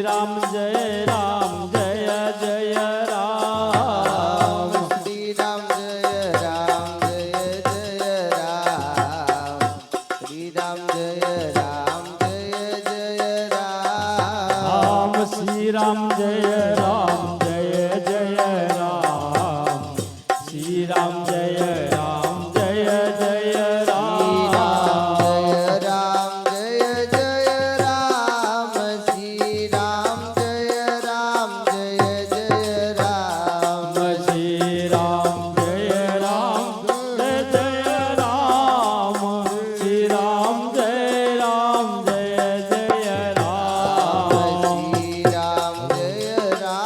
શ્રી રામ જય રામ જય જય રામ શ્રી રામ જય રામ જય જય રામ શ્રી રામ જય રામ જય જય રામ શ્રી રામ જય રામ જય જય રામ શ્રી રામ જય રામ જય જય રામ રામ જય જય રામ શ્રી રામ જય રામ જય જય રામ શ્રી રામ જય રામ જય જય રામ શ્રી રામ જય રામ જય જય રામ શ્રી રામ જય રામ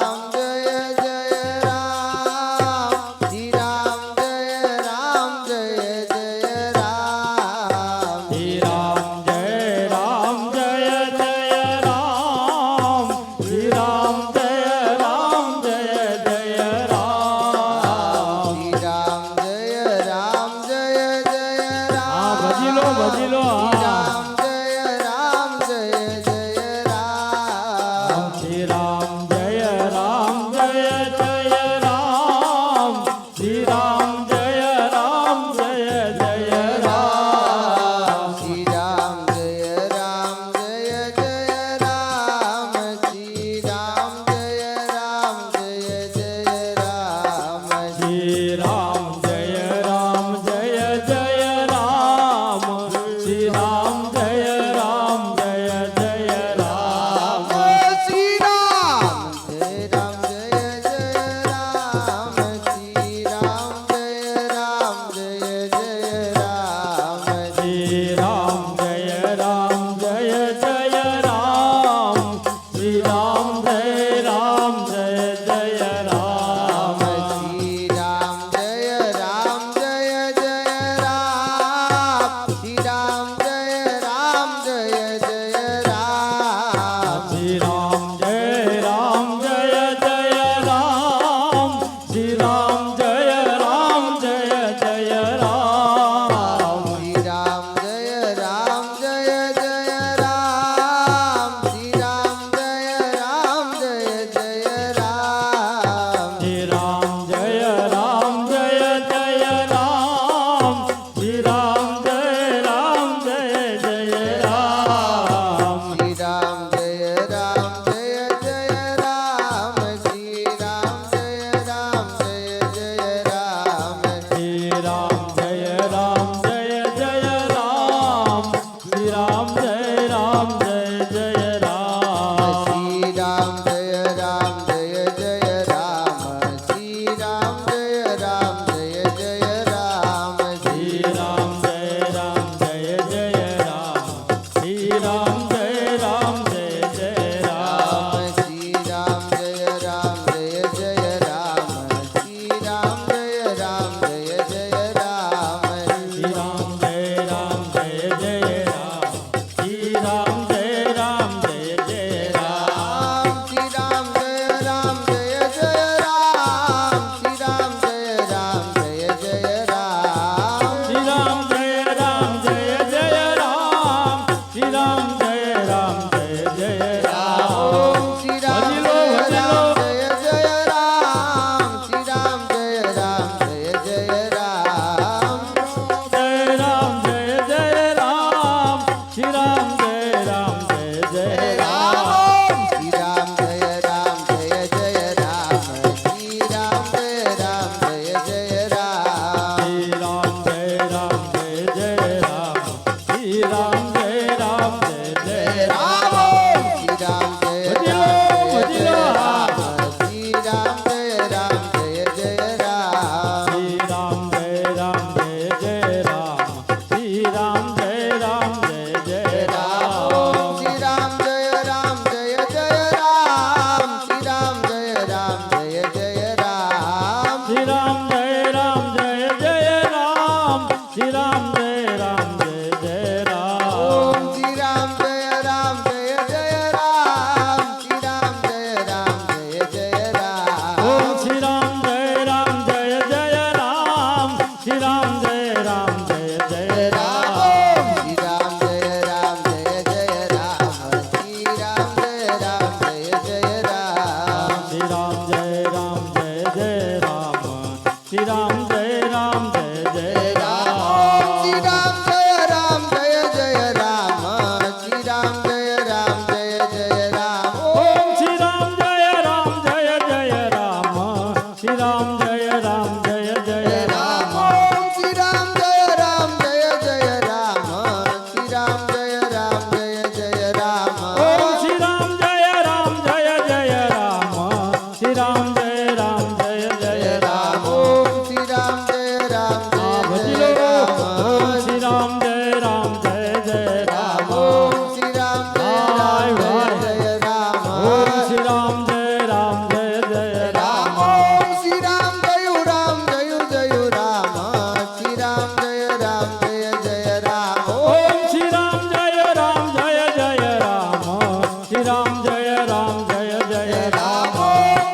રામ જય જય રામ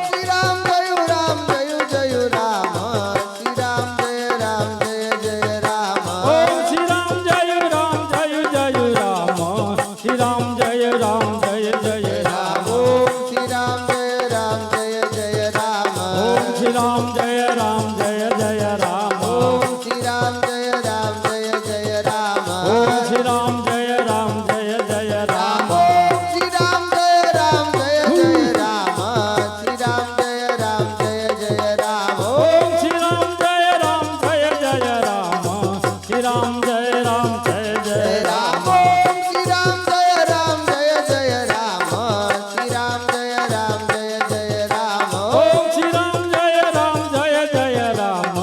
શ્રી રામ જય રામ જય જય રામ શ્રી રામ જય રામ જય જય રામ ઓમ શ્રી રામ જય રામ જય જય રામ શ્રી રામ જય રામ જય જય રામ ઓમ શ્રી રામ જય રામ જય જય રામ ઓમ શ્રી રામ જય રામ જય જય રામ ઓમ શ્રી રામ જય રામ જય જય રામ ઓમ શ્રી રામ જય રામ જય જય રામ ઓમ શ્રી રામ જય રામ જય જય રામ શ્રી રામ જય રામ જય જય રામ ઓમ શ્રી રામ જય રામ જય જય રામ શ્રી રામ જય રામ જય જય રામ ઓમ શ્રી રામ જય રામ જય જય રામ શ્રી રામ જય રામ જય જય રામ ઓમ શ્રી રામ જય રામ જય જય રામ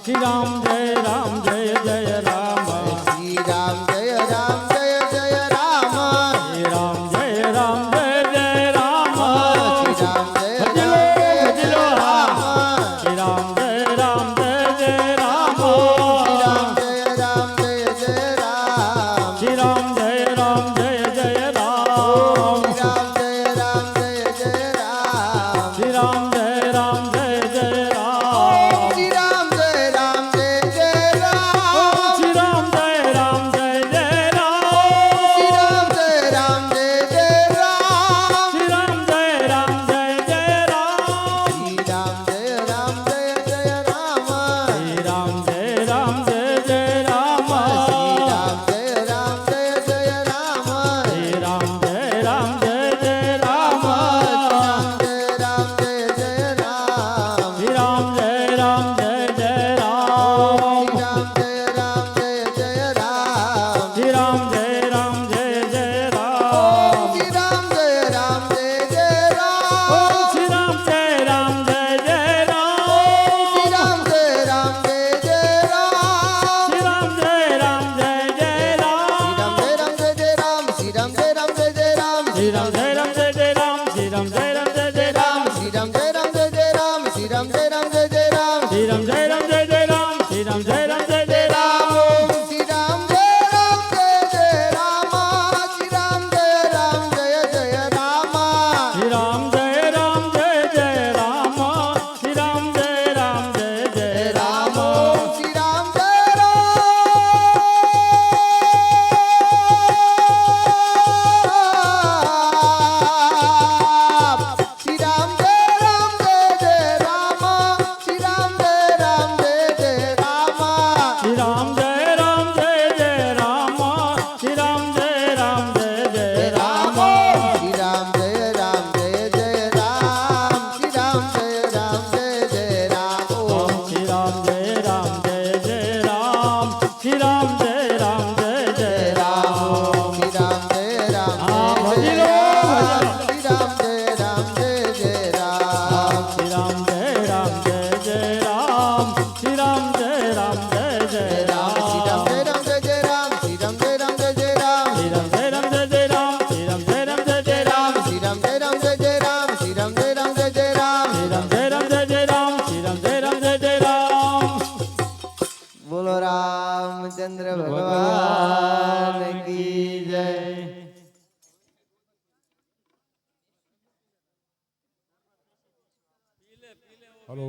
શ્રી રામ જય રામ જય જય રામ શ્રી રામ જય રામ જય જય રામ શ્રી રામ જય રામ જય જય રામ શ્રી રામ જય ભજલો ભજલો રામ શ્રી રામ જય રામ જય જય રામ શ્રી રામ જય રામ જય જય રામ શ્રી રામ જય રામ જય જય રામ શ્રી રામ જય રામ જય જય રામ ઓમ શ્રી રામ જય રામ જય જય રામ શ્રી રામ જય રામ જય જય રામ શ્રી રામ જય રામ જય જય રામ શ્રી રામ જય રામ જય જય રામ શ્રી રામ જય રામ જય જય રામ શ્રી રામ જય રામ જય જય રામ શ્રી રામ જય રામ જય જય રામ શ્રી રામ જય રામ જય જય રામ શ્રી રામ જય રામ જય જય રામ શ્રી રામ જય રામ જય જય રામ શ્રી રામ જય રામ જય જય રામ ઓમ શ્રી રામ જય રામ જય જય રામ શ્રી રામ જય રામ જય જય રામ શ્રી રામ જય રામ જય જય રામ શ્રી રામ જય રામ જય જય રામ શ્રી રામ જય રામ જય જય રામ શ્રી રામ જય રામ જય જય રામ શ્રી રામ જય રામ જય જય રામ શ્રી રામ જય રામ જય જય રામ શ્રી રામ જય રામ જય જય રામ શ્રી રામ જય રામ જય જય રામ ઓમ શ્રી રામ જય રામ જય જય રામ શ્રી રામ જય રામ જય જય રામ શ્રી રામ જય રામ જય જય રામ શ્રી રામ જય રામ જય જય રામ ઓમ શ્રી રામ જય રામ શ્રી રામ જય રામ જય જય રામ શ્રી રામ જય રામ જય જય રામ શ્રી રામ જય રામ જય જય રામ શ્રી રામ જય રામ જય જય રામ શ્રી રામ જય રામ જય જય રામ શ્રી રામ જય રામ જય જય રામ ઓમ શ્રી રામ જય રામ જય જય રામ શ્રી રામ જય રામ જય જય રામ શ્રી રામ જય રામ હા, જય ભજી જય લો, રામ ભજી શ્રી રામ જય રામ જય જય રામ શ્રી રામ જય રામ જય જય રામ શ્રી રામ જય રામ જય જય રામ શ્રી રામ જય રામ જય જય રામ શ્રી રામ જય રામ જય જય રામ શ્રી રામ જય રામ જય જય રામ શ્રી રામ જય રામ જય જય રામ શ્રી રામ જય રામ જય જય રામ શ્રી રામ જય રામ જય જય રામ શ્રી રામ જય રામ જય જય રામ શ્રી રામ જય રામ જય જય રામ બોલો રામચંદ્ર ભગવાન કી જય हेलो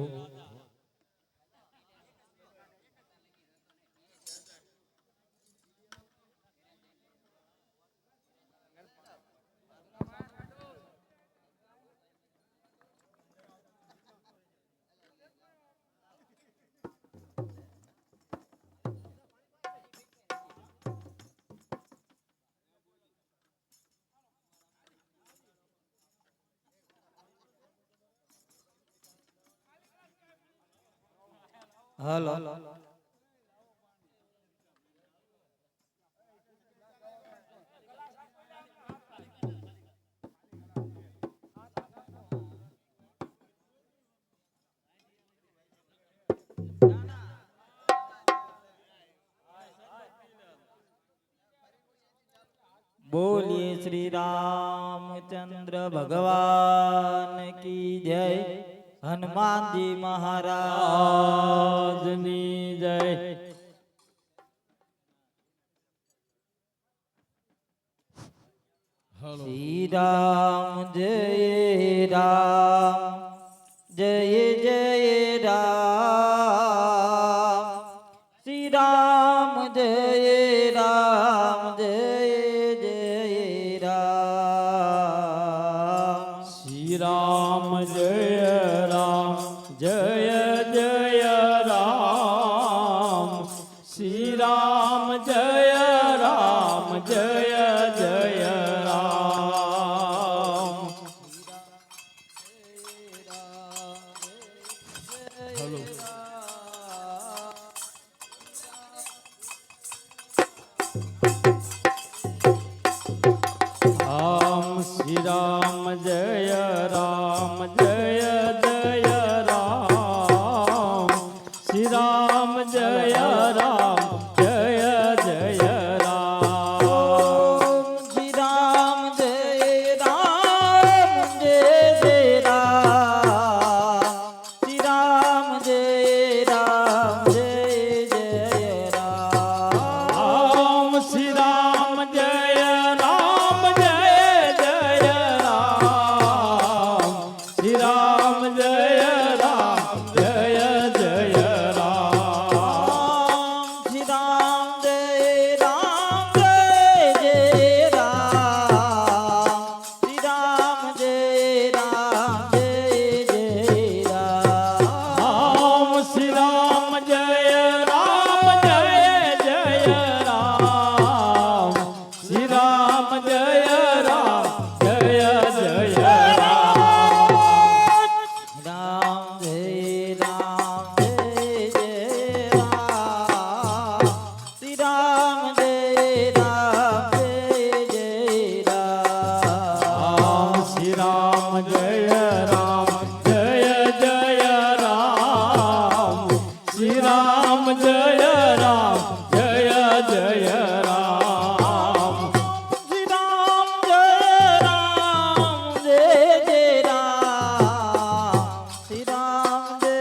હલો बोलिए श्री रामचंद्र भगवान की जय हनुमान जी महाराज नी जय શ્રી રામ જય રામ જય જય રામ શ્રી રામ જય રામ જય જય રામ શ્રી રામ જય રામ જય જય રામ શ્રી રામ જય રામ જય જય રામ શ્રી રામ જય રામ જય જય રામ શ્રી રામ જય રામ જય જય રામ શ્રી રામ જય રામ જય જય રામ શ્રી રામ જય રામ જય જય રામ શ્રી રામ જય રામ જય જય રામ શ્રી રામ જય રામ જય જય રામ શ્રી રામ જય રામ જય જય રામ શ્રી રામ જય રામ જય જય રામ શ્રી રામ જય રામ જય જય રામ શ્રી રામ જય રામ જય જય રામ રામ જય રામ જય જય રામ શ્રી રામ જય રામ જય જય રામ શ્રી રામ જય રામ જય જય રામ શ્રી રામ જય રામ જય જય રામ શ્રી રામ જય રામ જય જય રામ શ્રી રામ જય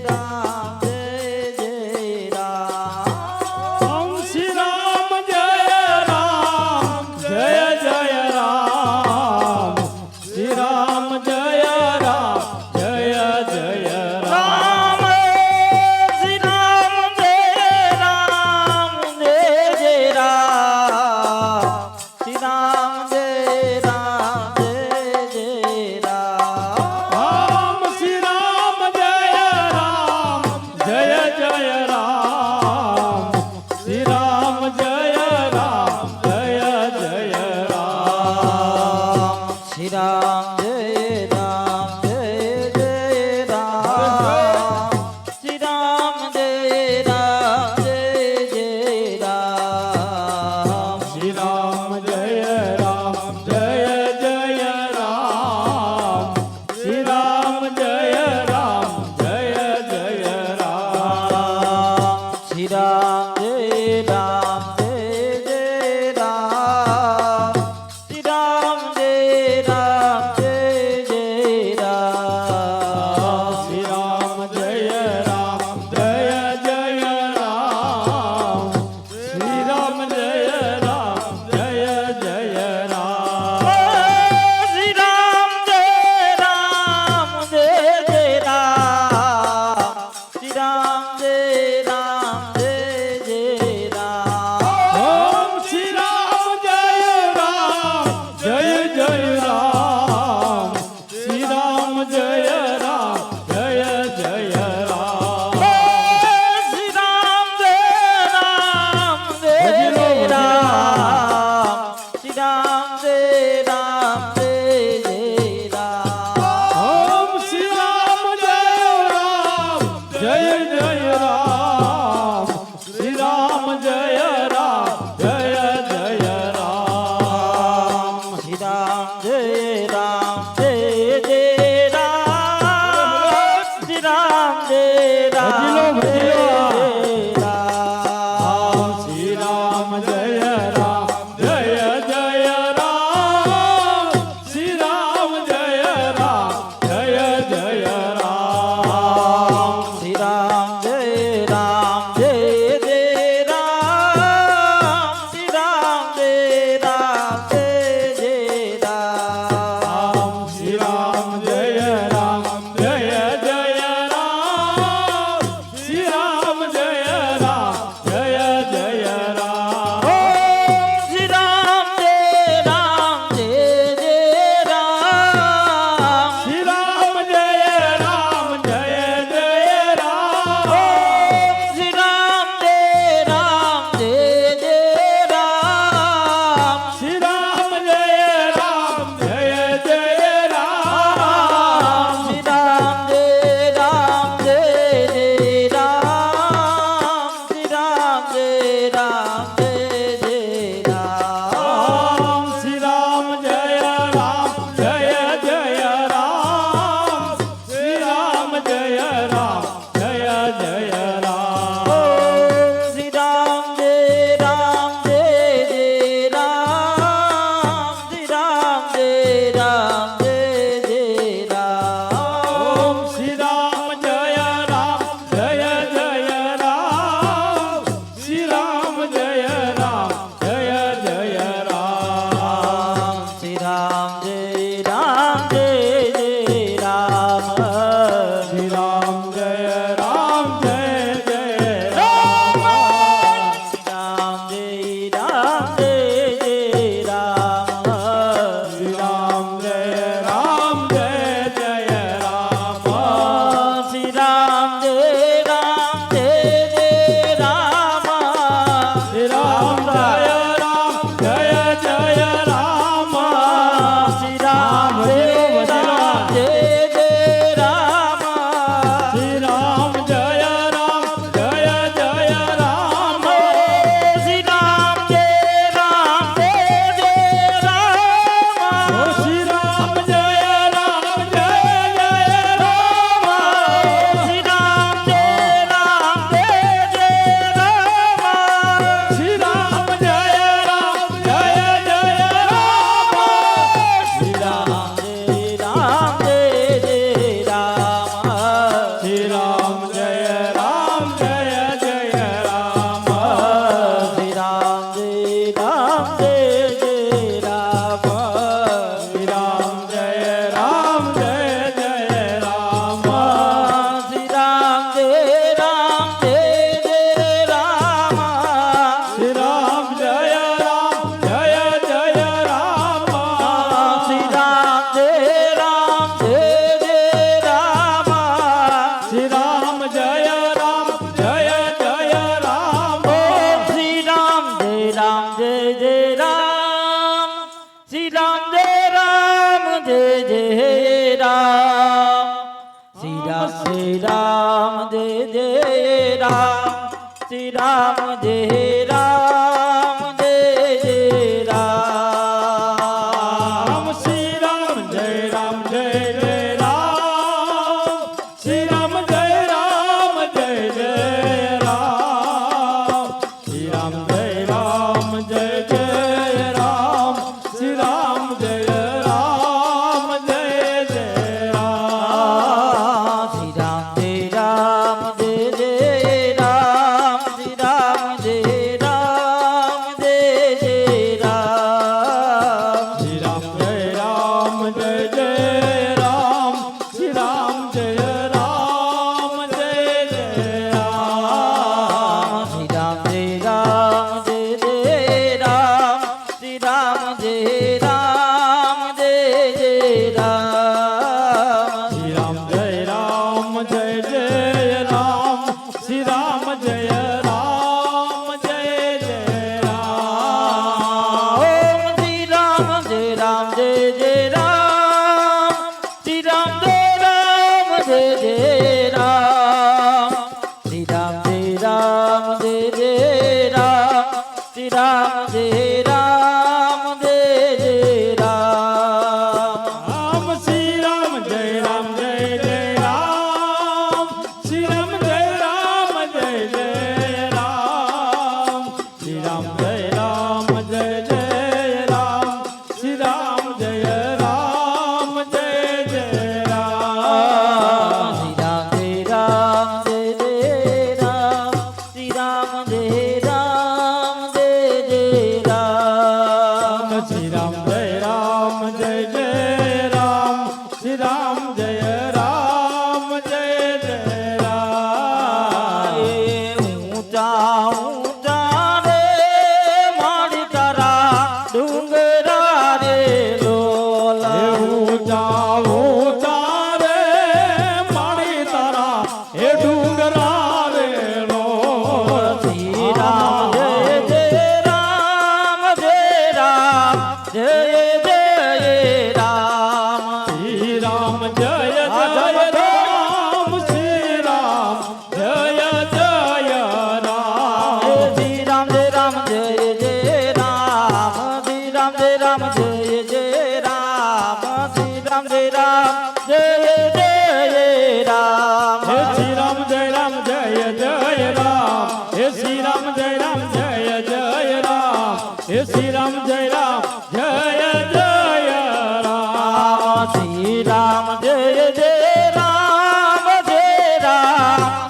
રામ જય જય રામ શ્રી રામ જય રામ જય જય રામ શ્રી રામ જય રામ રામ શ્રી રામ જય રામ શ્રી રામ જય રામ જય રામ શ્રી રામ જય રામ જય જય રામ શ્રી રામ જય રામ જય જય રામ શ્રી રામ જય રામ જય જય રામ શ્રી રામ જય રામ જય જય રામ શ્રી રામ જય રામ જય જય રામ શ્રી રામ જય રામ જય જય રામ શ્રી રામ જય રામ જય જય રામ શ્રી રામ જય રામ જય જય રામ શ્રી રામ જય રામ જય જય રામ શ્રી રામ જય રામ જય જય રામ શ્રી રામ જય રામ જય જય રામ શ્રી રામ જય રામ જય જય રામ ઓમ શ્રી રામ જય રામ જય જય રામ શ્રી રામ જય રામ જય જય રામ શ્રી રામ જય રામ જય જય રામ શ્રી રામ જય રામ જય જય રામ રામ શ્રી રામ જય રામ જય જય રામ શ્રી રામ જય રામ જય જય રામ શ્રી રામ જય રામ જય જય રામ શ્રી રામ જય રામ જય જય રામ શ્રી રામ જય રામ જય જય રામ શ્રી રામ જય રામ જય જય રામ શ્રી રામ જય રામ જય જય રામ શ્રી રામ જય રામ જય જય રામ ઊંચા ઊંચા રે મારી તારા ડુંગરા રે લોલ ઊંચા ઊંચા રે મારી તારા એ ડુંગરા રે લો શ્રી રામ જય જય રામ જય રામ જય જય રામ શ્રી રામ જય જય રામ શ્રી રામ જય જય રામ શ્રી રામ જય રામ જય જય રામ શ્રી રામ જય રામ જય જય રામ શ્રી રામ જય રામ જય જય રામ હે શ્રી રામ જય રામ જય જય રામ હે શ્રી રામ જય રામ જય જય રામ હે શ્રી રામ જય રામ જય જય રામ શ્રી રામ જય જય રામ જય રામ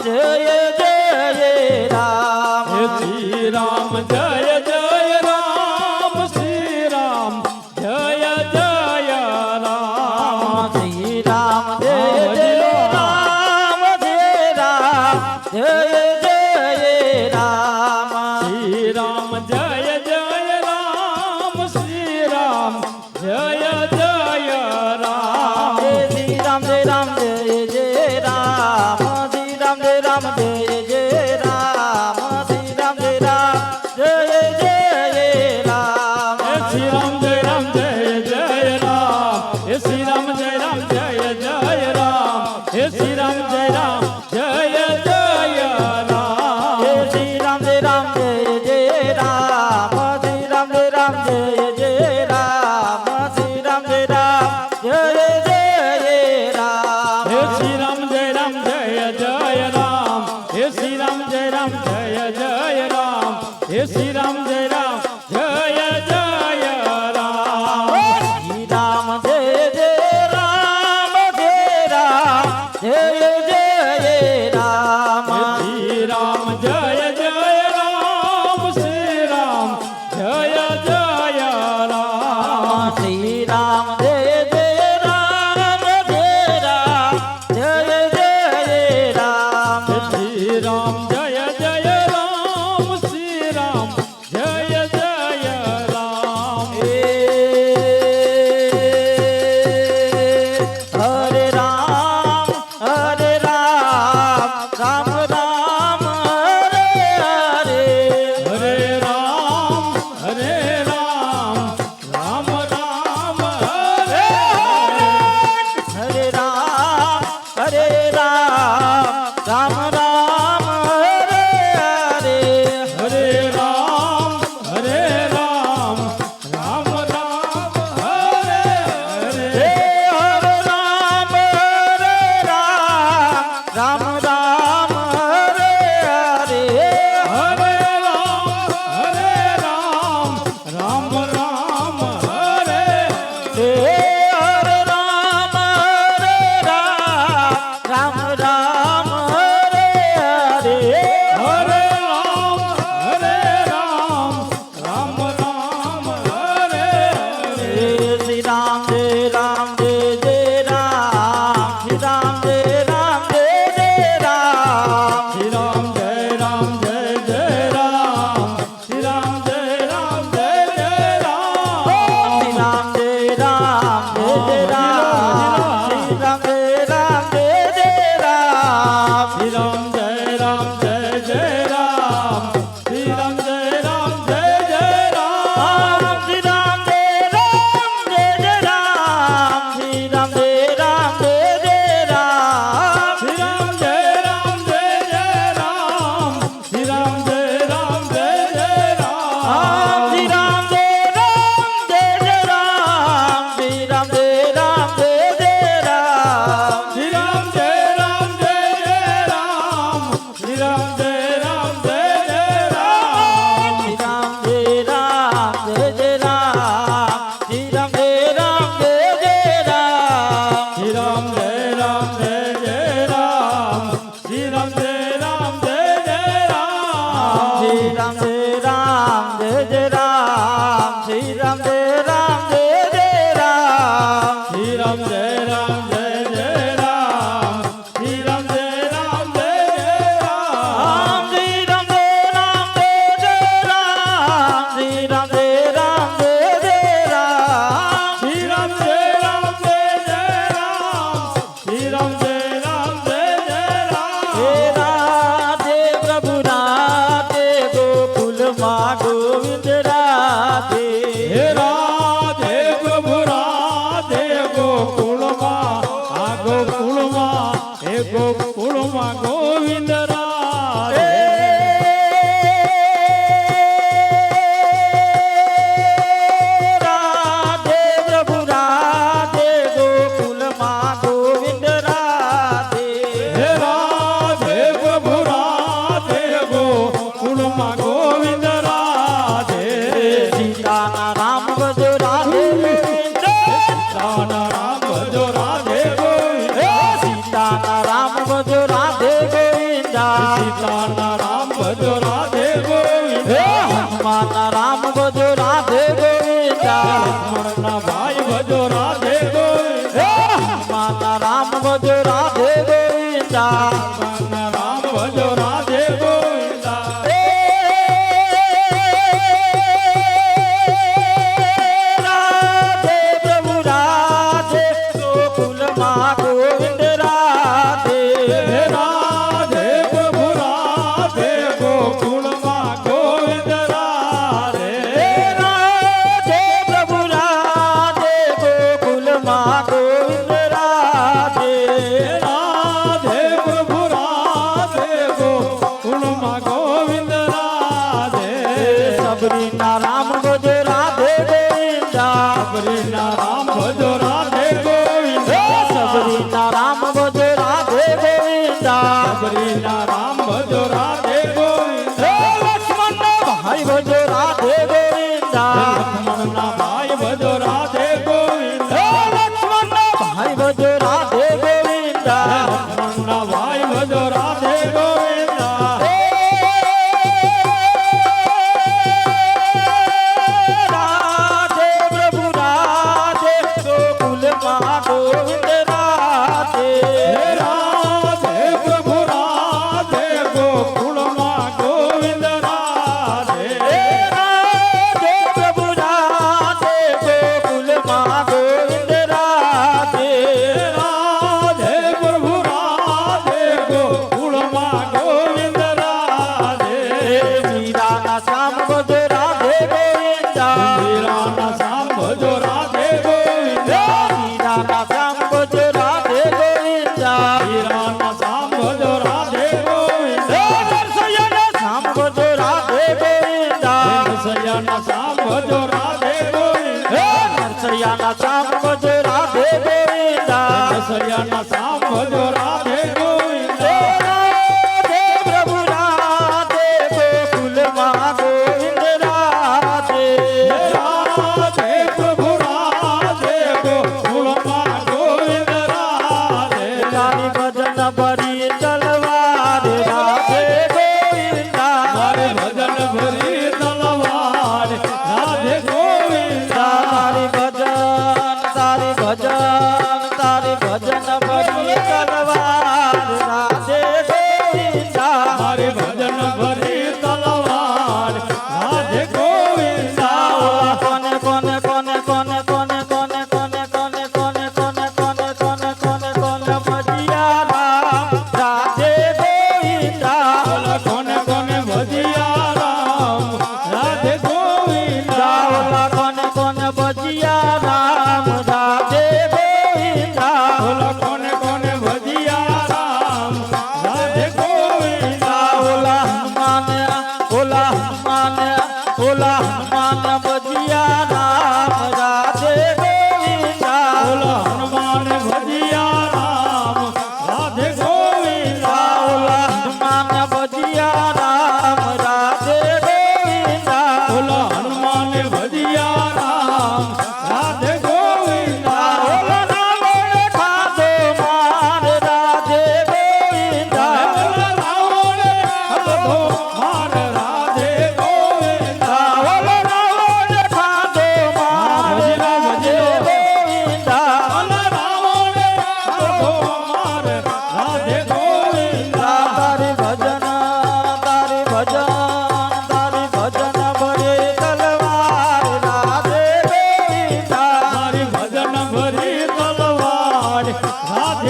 જય જય રામ હે શ્રી રામ જય જય રામ શ્રી રામ જય જય રામ શ્રી રામ જય જય રામ જય રામ જય જય રામ શ્રી રામ જય જય રામ શ્રી રામ જય જય રામ શ્રી રામ જય રામ જય જય રામ શ્રી રામ જય રામ જય જય રામ શ્રી રામ જય રામ જય જય રામ હે શ્રી રામ જય રામ જય જય રામ હે શ્રી રામ જય રામ જય જય રામ હે શ્રી રામ જય રામ જય જય રામ હે શ્રી રામ જય રામ જય જય રામ શ્રી રામ જય રામ જય જય રામ શ્રી રામ જય રામ જય જય રામ હે શ્રી રામ જય રામ જય જય રામ હે શ્રી રામ જય રામ જય જય રામ હે શ્રી રામ જય રામ જય જય રામ શ્રી રામ જય જય રામ જય રામ જય જય રામ શ્રી રામ જય જય રામ શ્રી રામ જય જય રામ શ્રી રામ જય જય રામ જય રામ જય જય રામ શ્રી રામ જય જય રામ શ્રી રામ જય જય રામ હરે રામ હરે રામ જય જય રામ શ્રી રામ જય રામ જય જય રામ શ્રી રામ જય રામ જય જય રામ શ્રી રામ જય રામ જય જય રામ શ્રી રામ જય રામ જય જય રામ શ્રી રામ જય રામ જય જય રામ શ્રી રામ જય રામ જય જય રામ શ્રી રામ જય રામ જય જય રામ શ્રી રામ જય રામ જય જય રામ શ્રી રામ જય રામ જય જય હે રામ રાધે પ્રભુ રાધે ગોકુલમાં ગોવિંદ રાધે હે રાધે પ્રભુ રાધે ગોકુળમાં આ ગોકુળમાં હે ગોકુળમાં ગોવિંદ રાધે રાધે પ્રભુ રાધે ગોકુલમાં ગોવિંદ રાધે હે રાધે પ્રભુ રાધે ગોકુળમાં ગોવિંદ રાધે સીતાના રામ ભજો રાધે ગોવિંદ રાણા રામ ભજો રાધે ગોવિંદ સીતાના રામ ભજો રાધે ગોવિંદ સીતાના રામ ભજો રાધે ગોવિંદ હનુમાનના રામ ભજો રાધે ગોવિંદ લક્ષ્મણના ભાઈ ભજો રાધે ગોવિંદ હનુમાનના રામ ભજો રાધે ગોવિંદ લક્ષ્મણના રામ ભજો રાધે ગોવિંદ રાધે પ્રભુ રાધે ગોકુલમાં ગોવિંદ રાધે હે રાધે પ્રભુ રાધે ગોકુળમાં ગોવિંદ રાધે રાધે પ્રભુ રાધે ગોકુલમાં ગોવિંદ રાધે રાધે પ્રભુ રાધે ગોકુળમાં ગોવિંદ રાધે સબરીના રામ ભજો રાધે ગોવિંદ સબરીના રામ ભજો રાધે ગોવિંદ સબરીના રામ ભજો રાધે ગોવિંદ સબરીના રામ ભજો રાધે ગોવિંદ લક્ષ્મણના ભાઈ ભજો રાધે ગોવિંદ લક્ષ્મણના ભાઈ ભજો રાધે ગોવિંદ લક્ષ્મણના ભાઈ ભજો રાધે ગોવિંદ લક્ષ્મણના ભાઈ ભજો રાધે ગોવિંદ રાધે પ્રભુ રાધે ગોકુલમાં ગોવિંદ રાધે હે રાધે પ્રભુ રાધે ગોકુળમાં ગોવિંદ રાધે રાધે પ્રભુ રાધે ગોકુલમાં ગોવિંદ રાધે રાધે પ્રભુ રાધે ગોકુળમાં ગોવિંદ રાધે મીરાના શ્યામ ભજો રાધે ગોવિંદ વીરાના શ્યામ ભજો રાધે ગોવિંદ મીરાના શ્યામ ભજો રાધે ગોવિંદ વીરાના શ્યામ ભજો રાધે ગોવિંદ નરસૈયાના શ્યામ ભજો રાધે ગોવિંદ સૈયાના શ્યામ ભજો રાધે ગોવિંદ નરસૈયાના શ્યામ ભજો રાધે ગોવિંદ સૈયાના શ્યામ ભજો રાધે ગોવિંદ રાધે પ્રભુ રાધે ગોકુલમાં ગોવિંદ રાધે રાધે પ્રભુ રાધે ગોકુળમાં ગોવિંદ રાધે તારી ભજન ભરી તલવાર રાધે ગોવિંદ મારે ભજન ભરી તલવાર રાધે ગોવિંદ તારી ભજન તારી ભજન તારી ભજન ભરી તલવાર રાધે ગોવિંદ મારે ભજન ભરી તલવાર રાધે ગોવિંદ કોને કોને કોને કોને કોને કોને કોને કોને કોને કોને કોને કોને કોને કોને ભજિયા રામ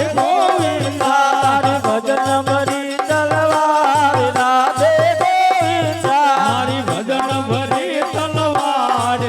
રાધે ગોવિંદા તારી ભજન ભરી તલવાર રાધે ગોવિંદા મારી ભજન ભરી તલવાર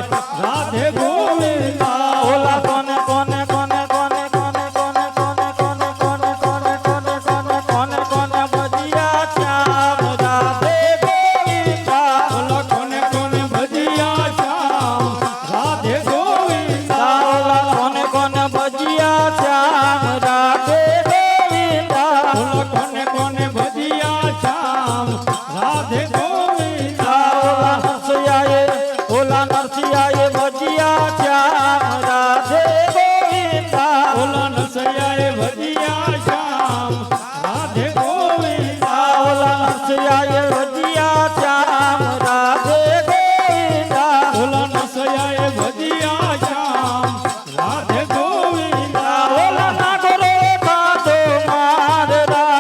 રાધે ગોવિંદા ઓલા કોને કોને કોને કોને કોને કોને કોને કોને કોને કોને કોને કોને કોને કોને ભજિયા શ્યામ રાધે ગોવિંદા ઓલા કોને કોને ભજિયા શ્યામ રાધે ગોવિંદા ઓલા કોને કોને ભજિયા શ્યામ રાધે ગોવિંદા ઓલા કોને કોને ભજિયા શ્યામ રાધે ગોવિંદા ઓલા નરસિયાએ ભજિયા શ્યામ રાધે ગોવિંદા ઓલા નસૈયાએ ભજિયા શ્યામ રાધે ગોવિંદા ઓલા નરસિયાએ ભજિયા શ્યામ રાધે ગોવિંદા ઓલા નસૈયાએ ભજિયા શ્યામ રાધે ગોવિંદા ઓલા નાગરો ખાધો માર રાધે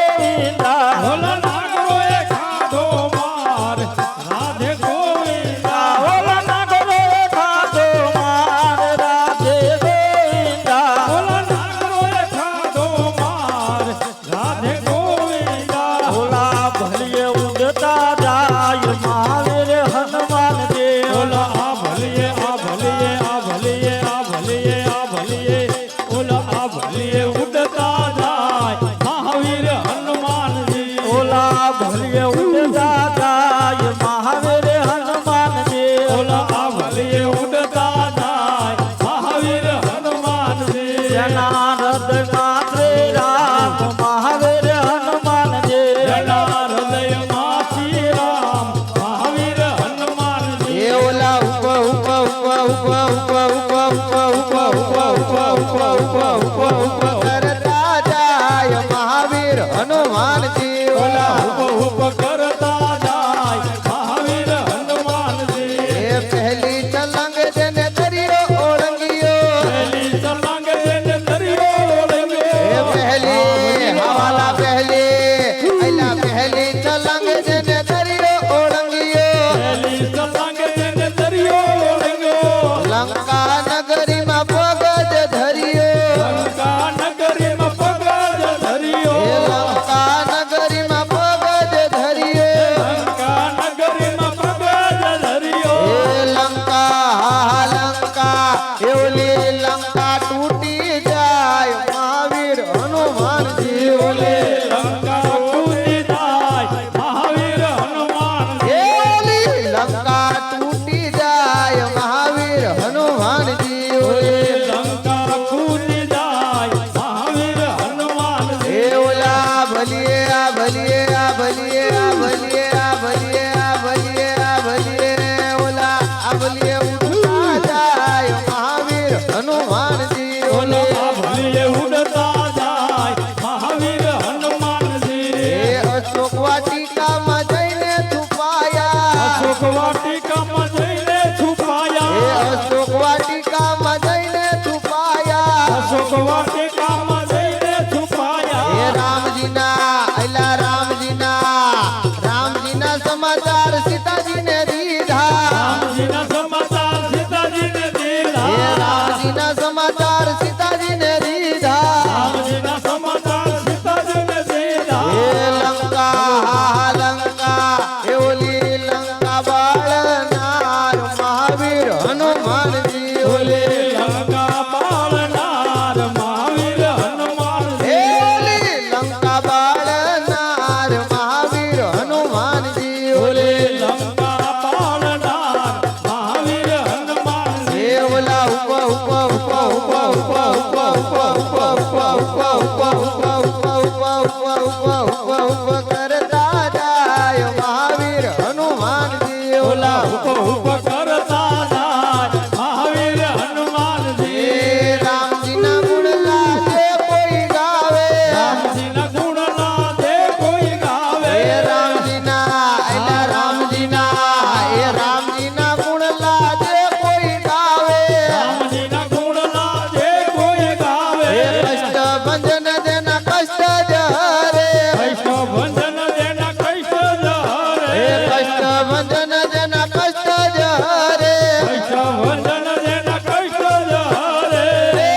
ગોવિંદા ઓલા નાગરોએ ખાધો માર રાધે ગોવિંદા ઓલા નાગરો ખાધો માર રાધે ગોવિંદા ઓલા નાગરોએ ખાધો માર રાધે ગોવિંદા ઓલા ભલીએ ઉડતા જાય મહાવીર હનુમાન દેવ ઓલા આ ભલીએ આ ભલીએ આ ભલીએ આ ભલીએ આ ભલીએ ઓલા આ ભલીએ ઉડતા જાય મહાવીર હનુમાનજી ઓલા ભલીએ ઉડતા જાય મહાવીર હનુમાન દેવ ઓલા આ ભલીએ ઉડતા જાય મહાવીર હનુમાનજી જેના હૃદયમાં શ્રી રામ મહાવીર હનુમાન દેવ જેના હૃદયમાં શ્રી રામ મહાવીર હનુમાનજી એ ઓલા ઉભા ઉભા ઉભા ઉભા ઉભા ઉભા ઉભા ઉભા ઉભા ઉભા ઉભા ઉભા ઉભા કરતા જાય મહાવીર હનુમાનજી ઓલા ઓલા ઉપ કરતા જાય મહાવીર હનુમાનજી એ પહેલી તલંગ જેને દરિયો ઓળંગ્યો પહેલી સલાંગે જેને દરિયો એ ઓળંગ્યો પહેલી હવાલા પહેલી અલા પહેલી તલંગ જેને દરિયો ઓળંગ્યો પહેલી સલાંગે જેને દરિયો ઓળંગ્યો લંકા નગરીમાં પગ જ ધર્યો લંકા નગરીમાં પગ જ ધર્યો એ લંકા નગરીમાં પગ જ ધર્યો લંકા નગરીમાં પગ જ ધર્યો એ લંકા લંકા એ ઓલી લંકા તૂટી જાય મહાવીર હનુમાનજી ઓલે લંકા તૂટી જાય મહાવીર હનુમાનજી એ ઓલી લંકા તૂટી જાય મહાવીર હનુમાનજી ઓલે લંકા તૂટી જાય મહાવીર હનુમાનજી એ ઓલા ભલીએ આ ભલીએ આ ભલીએ આ ભલીએ આ ભલીએ આ ભલીએ આ ભલીએ ઓલા આ ભલીએ ઉઠતા જાય મહાવીર હનુમાનજી ઓલે ઓલા ભલીએ ઉડતા જાય મહાવીર હનુમાનજી એ અશોક વાટિકામાં જઈને છુપાયા અશોક વાટિકામાં જઈને એ છુપાયા અશોક વાટિકામાં જઈને છુપાયા અશોક વાટિકામાં જઈને એ છુપાયા રામજીના અલા રામજીના સમાચાર સીતાજીને દીધા રામજીના સમાચાર સીતાજીને એ દીધા રામજીના સમાચાર સીતાજીને દીધા રામજીના સમાચાર સીતાજીને દીધા એ લંકા લંકા એ ઓલી લંકા બાળનાર મહાવીર હનુમાનજી ઓલે લંકા પાળનાર મહાવીર એ હનુમાનજી ઓલી લંકા બાળનાર મહાવીર હનુમાનજી ઓલે લંકા પાળનાર મહાવીર હનુમાનજી એ ઓલા ઉભા ઉભા ઉભા ઉભા ઉભા ઉભા ઉભા ઉભા ઉભા ઉભા ઉભા ઉભા ઉભા ઉભા ઉભા ઉભા ઉભા કરતા જાય મહાવીર હનુમાનજી ઓલા ઓલા ઉપ કરતા જાય મહાવીર હનુમાનજી એ રામજીના ગુણ ગાજે કોઈ ગાવે રામજીના ગુણ નાદે કોઈ ગાવે એ રામજીના એલા રામજીના એ રામજીના ગુણ લાજે કોઈ ગાવે રામજીના ગુણ નાદે કોઈ ગાવે એ કષ્ટ ભંજન જેના કષ્ટ જ હરે વૈષ્ણવ ભંજન જેના કષ્ટ જ હરે એ કષ્ટ ભંજન જેના કષ્ટ જ હરે વૈષ્ણવ ભંજન જેના કષ્ટ જ હરે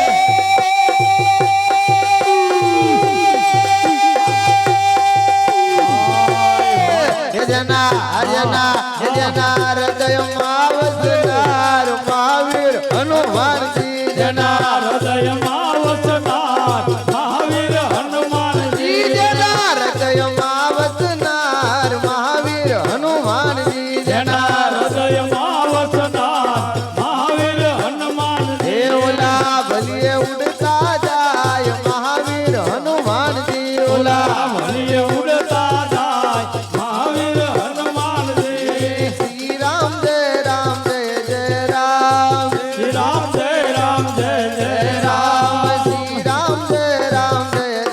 જેના હૃદયમાં વસનાર મહાવીર હનુમાનજી જેના હૃદયમાં વસનાર મહાવીર હનુમાનજી જેના હૃદયમાં વસનાર મહાવીર હનુમાનજી જેના હૃદયમાં વસનાર મહાવીર હનુમાનજી ઓલા ભલીએ ઉડતા જાય મહાવીર હનુમાનજી ઓલા ભલીએ ઉડતા જાય મહાવીર હનુમાનજી શ્રી રામ જય રામ જય જય રામ શ્રી રામ જય રામ જય જય રામ શ્રી રામ જય રામ જય જય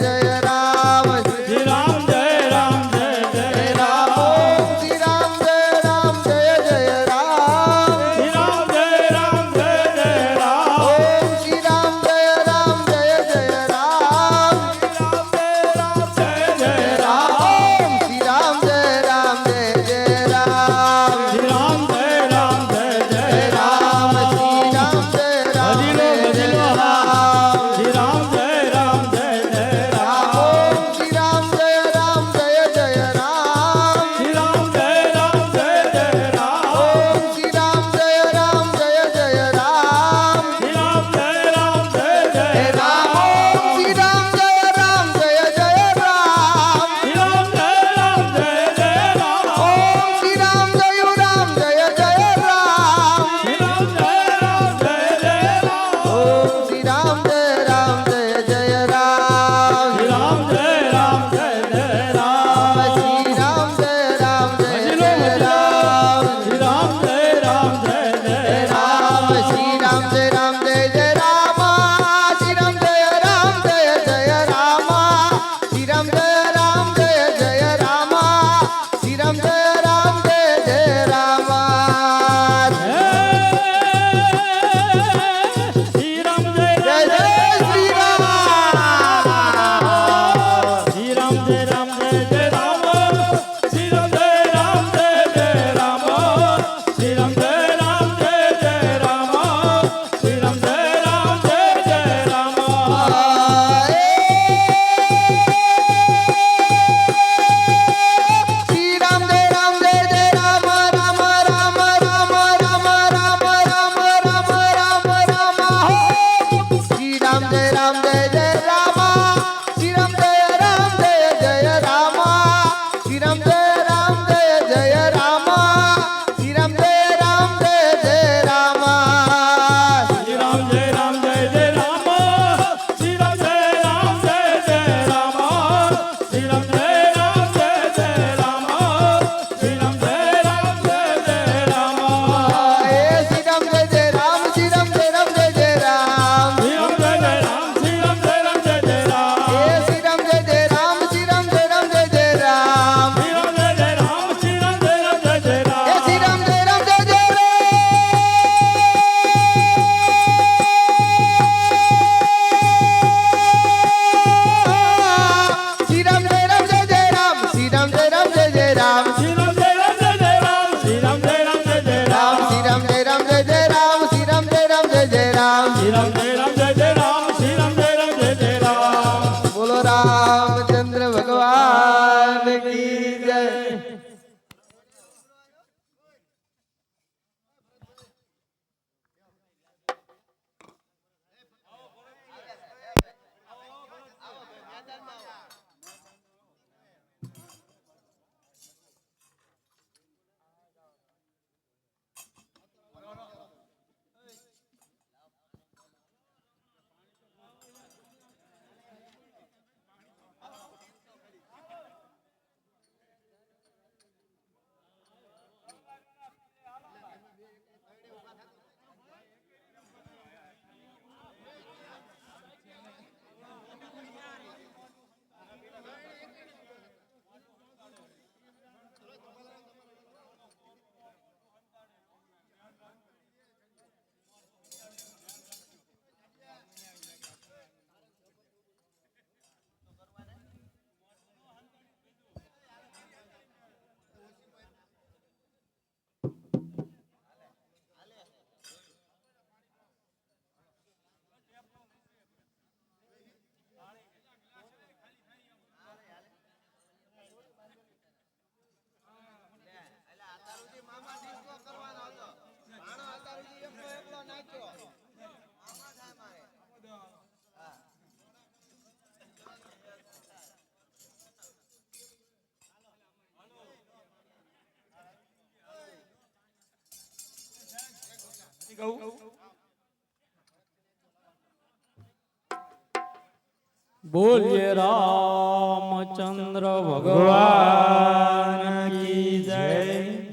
બોલીએ રામચંદ્ર ભગવાન કી જય,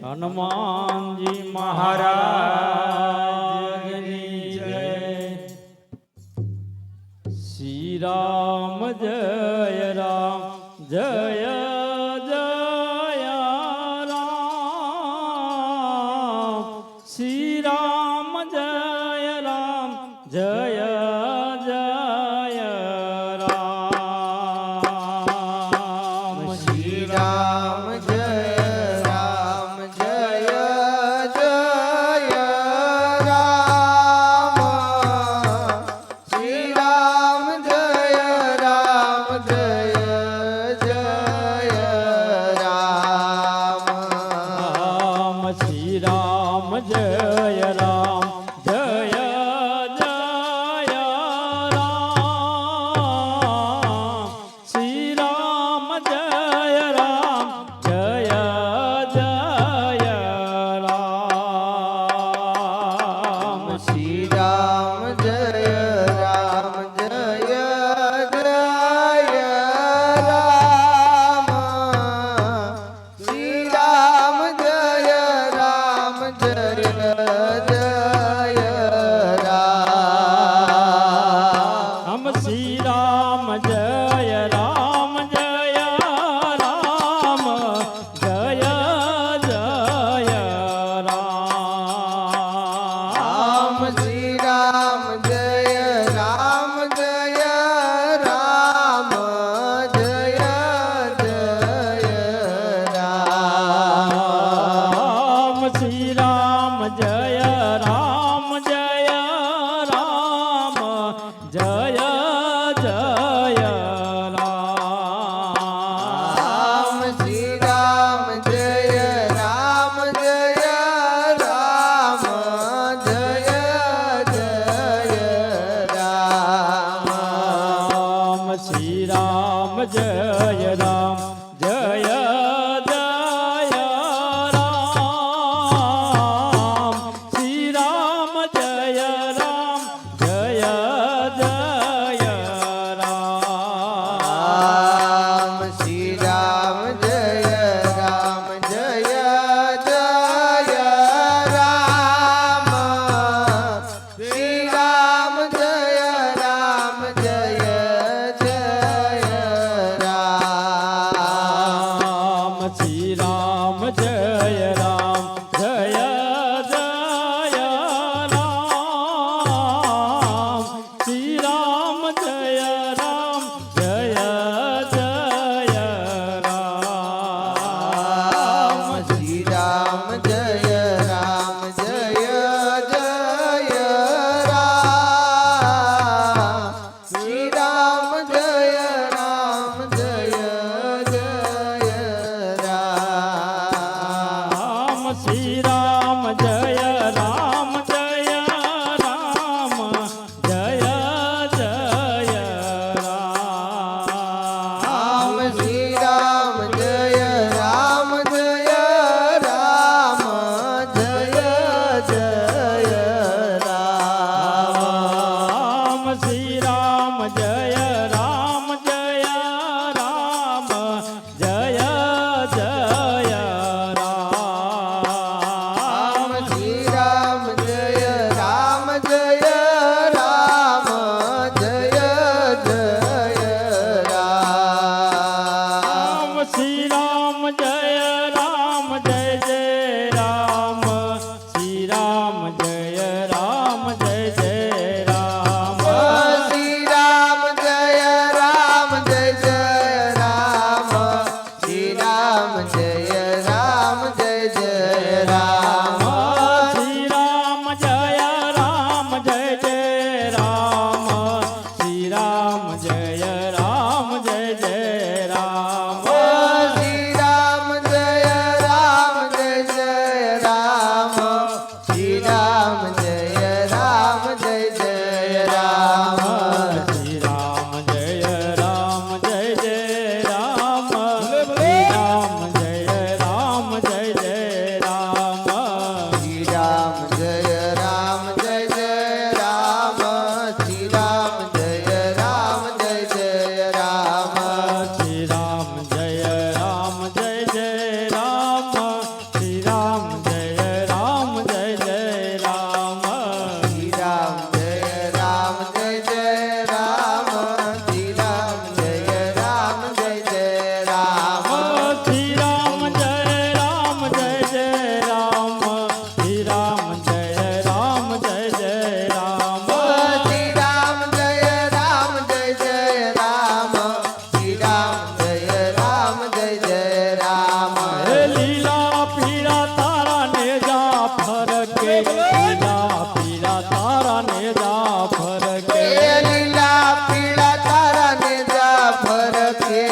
હનુમાનજી મહારાજની જય. શ્રી રામ જય રામ જય જય રામ. શ્રી રામ જય રામ જય જય રામ. શ્રી રામ જય રામ જય જય રામ. શ્રી રામ જય રામ જય જય રામ. રામ શ્રી રામ જય રામ જય જય રામ. શ્રી રામ જય રામ જય જય રામ. શ્રી રામ જય રામ જય જય રામ. શ્રી રામ જય રામ જય જય રામ. રામ શ્રી રામ જય રામ જય રામ જય જય રામ. રામ શ્રી રામ જય રામ જય રામ જય જય રામ. રામ શ્રી રામ જય રામ જય રામ જય જય રામ. રામ શ્રી રામ જય રામ જય રામ જય જય રામ. રામ શ્રી રામ જય રામ જય જય રામ. શ્રી રામ જય રામ જય જય રામ. રામ શ્રી રામ જય રામ જય જય રામ. શ્રી રામ જય રામ જય જય રામ.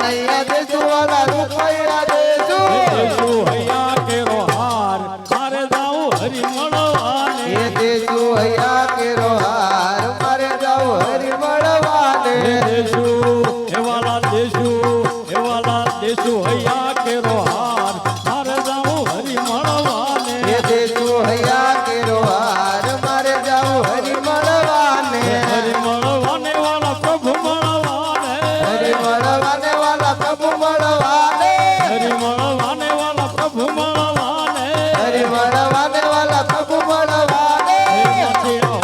નૈયા દેશું વાલા રૂપિયા દેશું દેશું હૈયા કેરો હાર મારે જાઉં હરી મળવાને એ દેશું હૈયા કેરો હાર મારે જાઉં હરી મળવાને દેશું એવાલા દેશું હૈયા કેરો હાર મારે જાઉં હરી મળવાને એ દેશું હૈયા કેરો હાર મારે જાઉં હરી મળવાને હરી મળવાને વાલા પ્રભુ મળવાને હરી મળવાને વાલા પ્રભુ મળવાને હરી મળવાને વાલા પ્રભુ મળવાને હરી મળવાને વાલા પ્રભુ મળવાને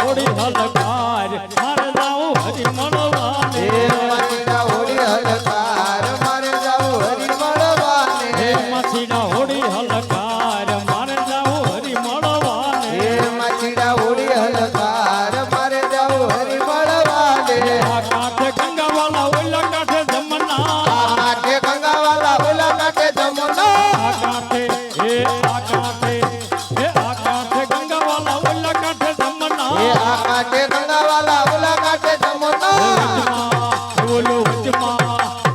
હોડી હલકાર મારે જાઉં હરી મળવાને હે માટીના હોડી હલકાર મારે જાઉં હરી મળવાને માછીના હોડી હલકાર મારે જાઉં હરી મળવાને હે માટીના હોડી હલકાર મારે જાઉં હરી મળવાને આ કાંઠે ગંગાવાલા ઓલા કાંઠે જમના આ કાંઠે ગંગાવાલા ઓલા કાંઠે જમુના આ કાંઠે ગંગાવાલા ઓલા કાંઠે જમના હે આ કાંઠે ગંગાવાલા ઓલા કાંઠે જમુના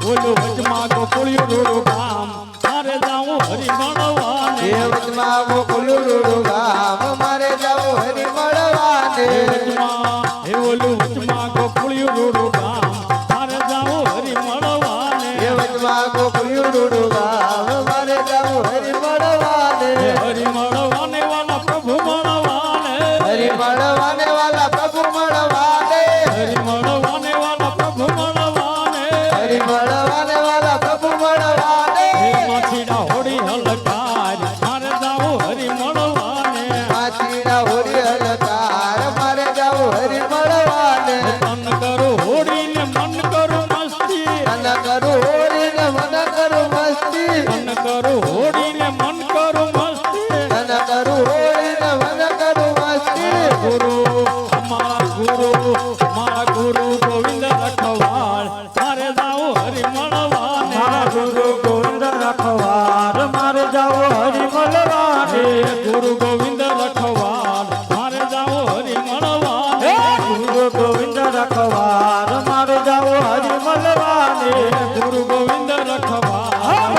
ઓલું વચમાં ગોકુળિયું રોડું ગામ મારે જાઉં હરી મળવાને હે વચમાં ગોકુળિયું રોડું ગામ મારે જાઉં હરી મળવાને ઓલું વચમાં ગોકુળિયું રોડું ગામ મારે જાઉં હરી મળવાને હે વચમાં ગોકુળિયું રોડું ગામ મારે જાઉં હરી મળવાને હરી મળવાને વાલા પ્રભુ મળવાને હરી મળવાને વાલા પ્રભુ મળવાને હરી મળવાને વાલા પ્રભુ મળવાને હરી મળવાને વાલા પ્રભુ મળવાને માછીના હોડી હલકાર મારે જાઉં હરી મળવાને માછીના હોડી હલકાર મારે જાઉં હરી મળવાને તન કરું હોડી ને મન કરું મસ્તી તન કરું હોડી ને મન કરું મસ્તી તન કરું હોડી ને મન કરું મસ્તી તન કરું હોડી ને મન કરું મસ્તી મારા ગુરુ ગોવિંદ રખવાળ મારે જાઉં હરી મળવાને ગુરુ ગોવિંદ રખવાર મારે જાઓ હરી મળવાને ગુરુ ગોવિંદ રખવાળ મારે જાઉં હરી મળવાને ગુરુ ગોવિંદ રખવાર મારે જાઓ હરી મળવાને ગુરુ ગોવિંદ રખવાળ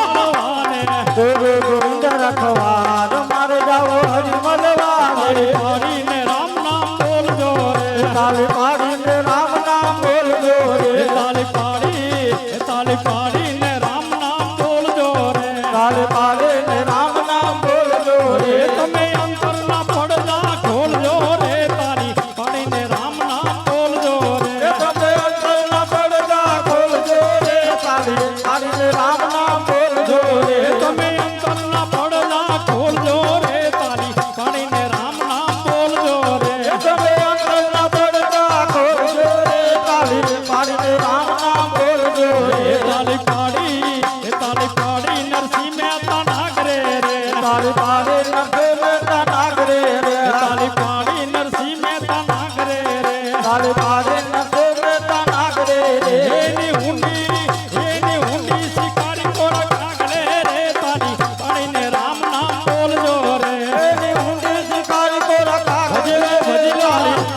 મળવાને ગુરુ ગોવિંદ રખવાર મારે જાઓ હરી મળવાને પાડીને રામ નામ બોલજો રે તાલી પાડીને રામ નામ બોલજો રે તાલી પાડીને રામ નામ બોલજો રે તાલી પાડીને રામ નામ બોલજો રે તમે અંતરના પડદા ખોલજો રે તારી પાડીને રામ નામ બોલજો રે તમે અંતરના પડદા ખોલજો રે તાલી પાડીને રામ નામ બોલજો રે તમે અંતરના પડદા ખોલજો રે તારી પાડીને રામ નામ બોલજો રે તમે અંતરના પડદા ખોલજો રે તાલી પાડીને રામ નામ બોલજો રે તાલી પાડી નરસિંહ મહેતા નાગરે રે તાલી પાડી નરસિંહ મહેતા નાગરે રે તાલી પાડી નરસિંહ મહેતા નાગરે રે તાલી પાડી નરસિંહ મહેતા નાગરે રે એની ઊંડી શિકારી કોરા કાગલે રે તારી પાડીને રામ નામ બોલજો રે એની ઊંડી શિકારી કોરા કાગજે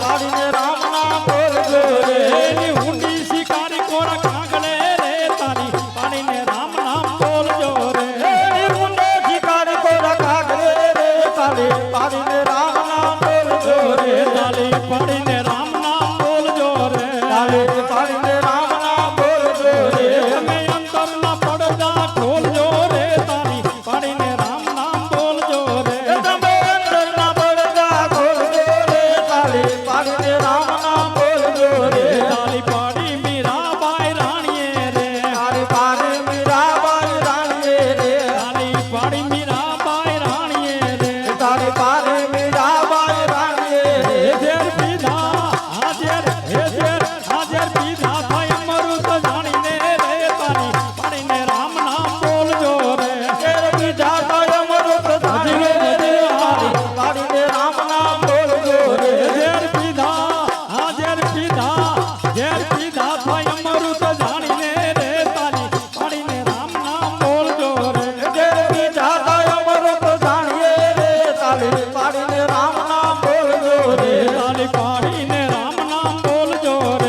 પાડીને રામ નામ બોલજો રે એની ઊંડી શિકારી કોરા કાગલે રે તારી પાડીને રામ નામ બોલજો રે એની ઊંડી શિકારી કોરા કાગજે રે તાલી પાડીને રામ નામ બોલજો રે તાલી પાડીને રામ નામ બોલજો રે તાલી પાડીને રામ નામ બોલજો રે તમે અંતરના પડદા ખોલજો રે તારી પાડીને રામ નામ બોલજો રે તમે અંતરના પડદા ખોલજો રે તાલી પાડીને રામ નામ બોલજો રે તાલી પાડી મીરાબાઈ રાણીએ રે તાલી પાડી મીરાબાઈ રાણીએ રે તાલી પાડી મીરાબાઈ રાણીએ રે તારી પાડી મીરાબાઈ રાણીએ રે ઝેર પીધા હાજર પીધા થાય અમૃત જાણીને રે તારી પાડીને રામ નામ બોલજો રે ઘેર બીજા કાય અમૃત જાણીને રે તારી પાડીને રામ નામ બોલજો રે ઝેર પીધા થાય અમૃત જાણીને રે તારી પાડીને રામ નામ બોલજો રે ઘેર બીજા કાય અમૃત જાણીએ રે તારી પાડીને રામ નામ બોલજો રે તાલી પાડીને રામ નામ બોલજો રે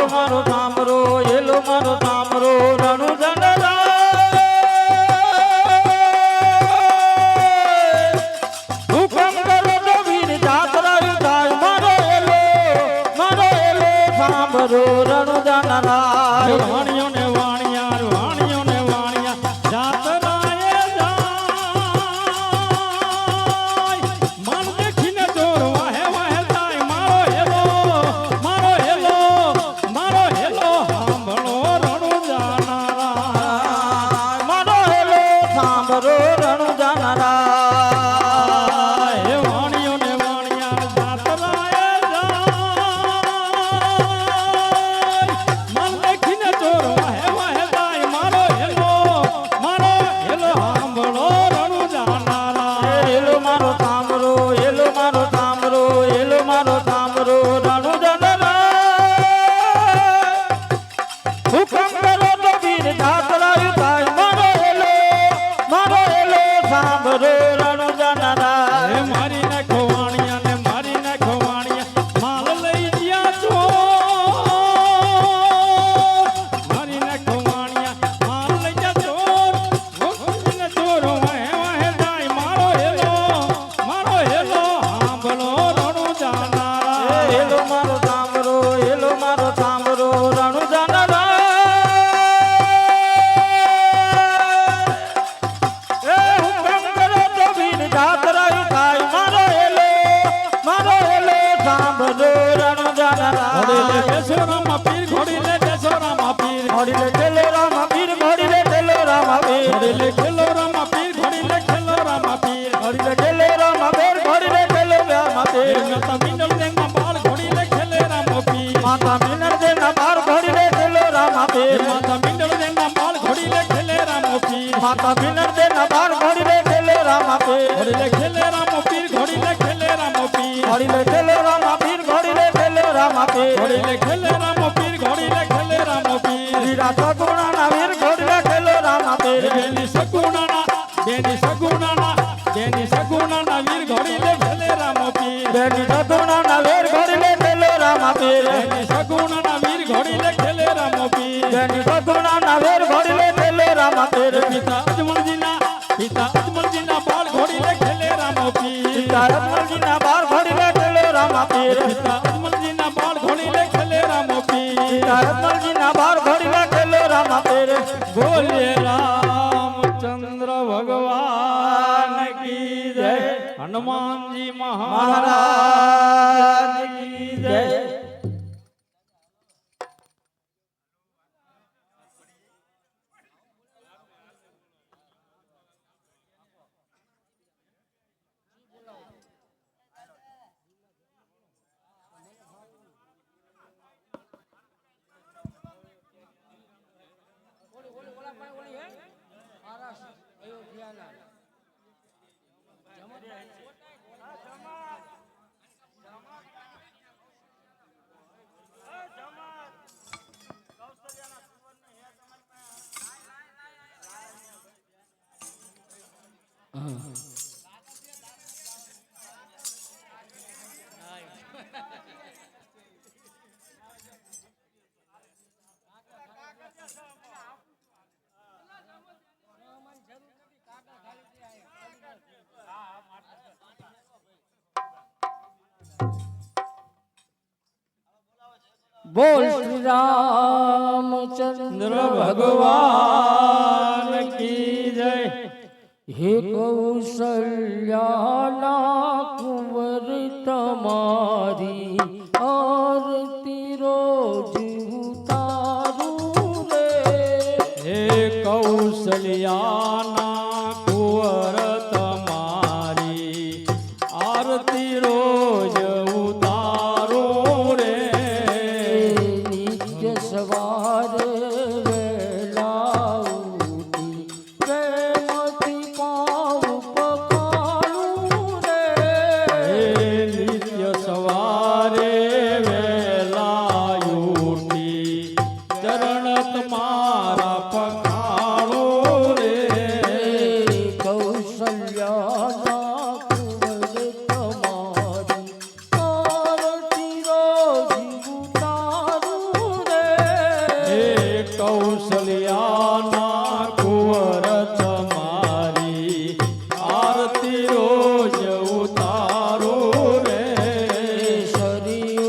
એલો મારો સાંભળો એલો મારો સાંભળો રણુ જનરા હુકમ કરો તો વીર જાત્રા થાય મારો એલો સાંભળો રણુ જનરા વાણિયો ને વાણિયા જાતરાએ જાય મન દેખીને ચોર વાહે વાહે જાય મારો હેલો સાંભળો રણુ જાનારા મારો એલો સાંભળો રણુ જનરા હે વાણિયો ને વાણિયા જાતરાએ જાય મન દેખીને ચોર વાહે વાહે જાય મારો હેલો સાંભળો રણુ જાનારા એલો મારો સાંભળો એલો મારો સાંભળો એલો મારો સાંભળો રણુ જનરા હુકમ કરો તો વીર જાત્રા થાય મારો એલો સાંભળો રણુ જનરા હે મારી નાખો વાણિયા ને મારી નાખો વાણિયા માલ લઈ ગયા છો મારી નાખો વાણિયા માલ લઈ ગયા ચોર ને ચોર વાહે વાહે જાય મારો હેલો સાંભળો રણુ જાનારા એલો મારો સાંભળો એલો મારો સાંભળો રણુ જનરા એ હુકમ કરો તો વીર જાત્રા થાય મારો એલો સાંભળો રણુ જનરા ઘોડી લે બેસો રામા પીર ઘોડી લે બેસો રામા પીર ઘોડી લે ખેલો રામા પીર ઘોડી લે ખેલો રામા પીર ઘોડી લે ખેલો રામા પીર ઘોડી લે ખેલો રામા પીર ઘોડી લે ખેલો રામા પીર ઘોડી લે ખેલો રામા પીર માતા મિનલ દેના બાળ ઘોડી લે ખેલે રામો પીર માતા મિનર દે ના બાર ઘોડી લે ખેલો રામા પીર માતા મિનલ દેના બાળ ઘોડી લે ખેલે રામો પીર માતા મિનર દે ના બાર ઘોડી લે ખેલો રામા પીર ઘોડી લે ખેલે રામો પીર ઘોડી લે ખેલે રામો પીર ઘોડી લે ખેલો રામા પીર ઘોડી લે ખેલો રામા પીર ઘોડી લે ખેલે રામો પીર ઘોડી લે ખેલે રામો પીર વીરા સગુણાના વીર ઘોડી લે ખેલો રામા પીર બેની સગુણાના વીર ઘોડી લે ખેલે રામો પીર બેની સગુણાના વીર ઘોડી લે ખેલો રામા પીર બેની સગુણાના વીર ઘોડી લે ખેલે રામો પીર બેની સગુણાના વીર ઘોડી લે ખેલો રામા પીર પિતા અજમલજીના બાળ ઘોડી લે ખેલે રામો પીર તારકમલજીના બાર ઘોડી લે ખેલો રામા પીર પિતા અજમલજીના બાળ ઘોડી લે ખેલે રામો પીર તારકમલજીના બાર ઘોડી લે ખેલો રામા પીર બોલે રામચંદ્ર ભગવાન કી જય હનુમાનજી મહારાજ મહારાજ કી જય બોલ શ્રી રામચંદ્ર ભગવાન કી જય હે કૌશલ્યાના કુંવર તમારી આરતી રોજ ઉતારું રે હે કૌશલ્યાના કુંવર તમારી આરતી રોજ ઉતારું રે નિત્ય સવારે વેલા ઉઠી પ્રેમથી પાઉં પખારું રે નિત્ય સવારે વેલા ઉઠી ચરણ તમારા પખાણો રે કૌશલ્યાના કુંવર તમારી આરતી રોજ ઉતારું રે કૌશલ્યાના કુંવર તમારી આરતી રોજ ઉતારો રે શરીર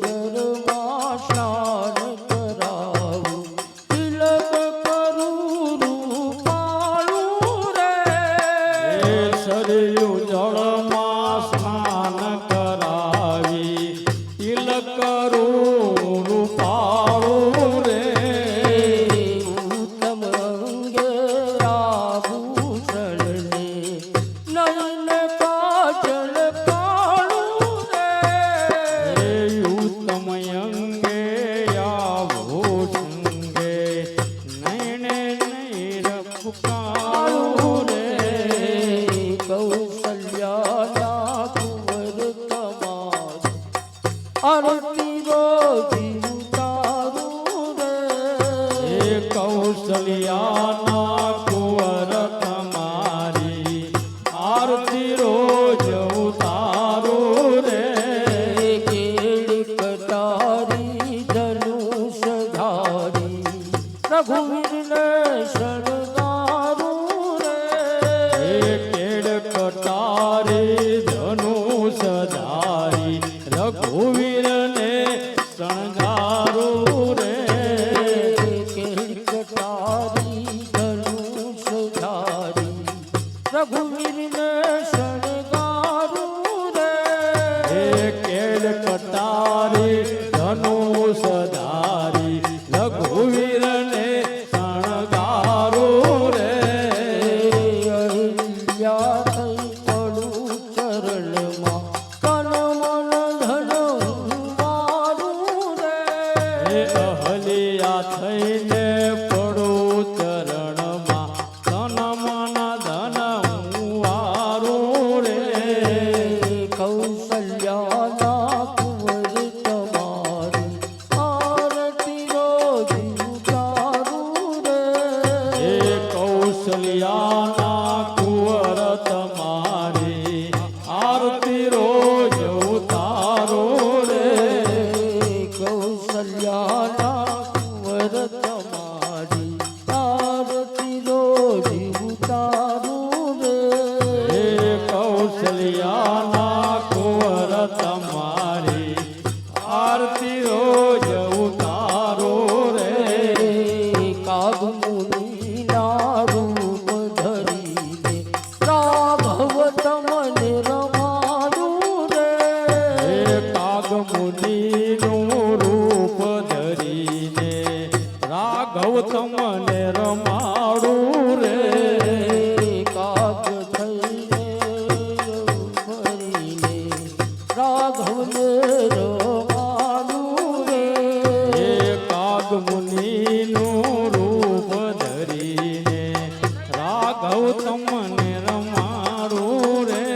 ગરમાં સ્નાન કરાવું તિલક કરું રૂપાળું રે સરયુ જળમાં સ્નાન કરાવી તિલક કરું રૂપાળું રે ઉત્તમ અંગે આભૂષણ ને નયન કાજલ કાળું રે ઉત્તમ અંગે આભૂષંગે નયને નૈર પુકારું રે કૌશલ્યાના કુંવર તમારી આરતી રોજી ઉતારું રે કૌશલ્યાના કુંવર તમારી આરતી રોજ ઉતારો રે કેળ કટારી ધનુષ ધારી રઘુવીરને શણગારું રે કેડ કટારે ધનુષ ધારી રઘુવીરને શણગારું રે કેળ કટારી ધનુષ ધારી રઘુવીરને શણગારું રે કેડ કટારે ધનુષ ધારી રઘુવીરને શણગારું રે અહિલ્યા થઈ પડું ચરણમાં કન મન ધન મારું રે અહલ્યા થઈને પડું ચરણમાં તન મન ધન મુવારું રે કૌશલ્યાના કુંવર તમારી આરતી રોજ ઉતારું રે કૌશલ્યાના કુંવર તમારી આરતી રોજ ઉતારો રે કૌશલ્યાના કુંવર તમારી આરતી રોજ ઉતારું રે કૌશલ્યાના કુંવર તમારી આરતી રોજ ઉતારો રે કાગ મુનિના રૂપ ધરીને રાઘવ તમને રમાડું રે કાગ મુનિનું રૂપ ધરીને રાઘવ તમને રમાડું રે કાગ થઈને ભરીને રાઘવને રમાડું રે કાગ મુનિનું રૂપ ધરીને રાઘવ તમને રમાડું રે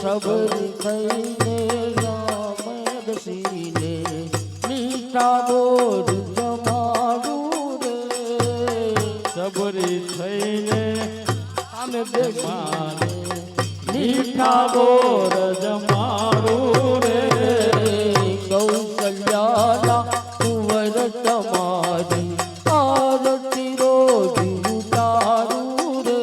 સબરી થઈને રામ દસીને મીઠા બોર જમાડું રે સબરી થઈને અમે બેસીને મીઠા બોર જમાડું રે કૌશલ્યાના કુંવર તમારી આરતી રોજ ઉતારું રે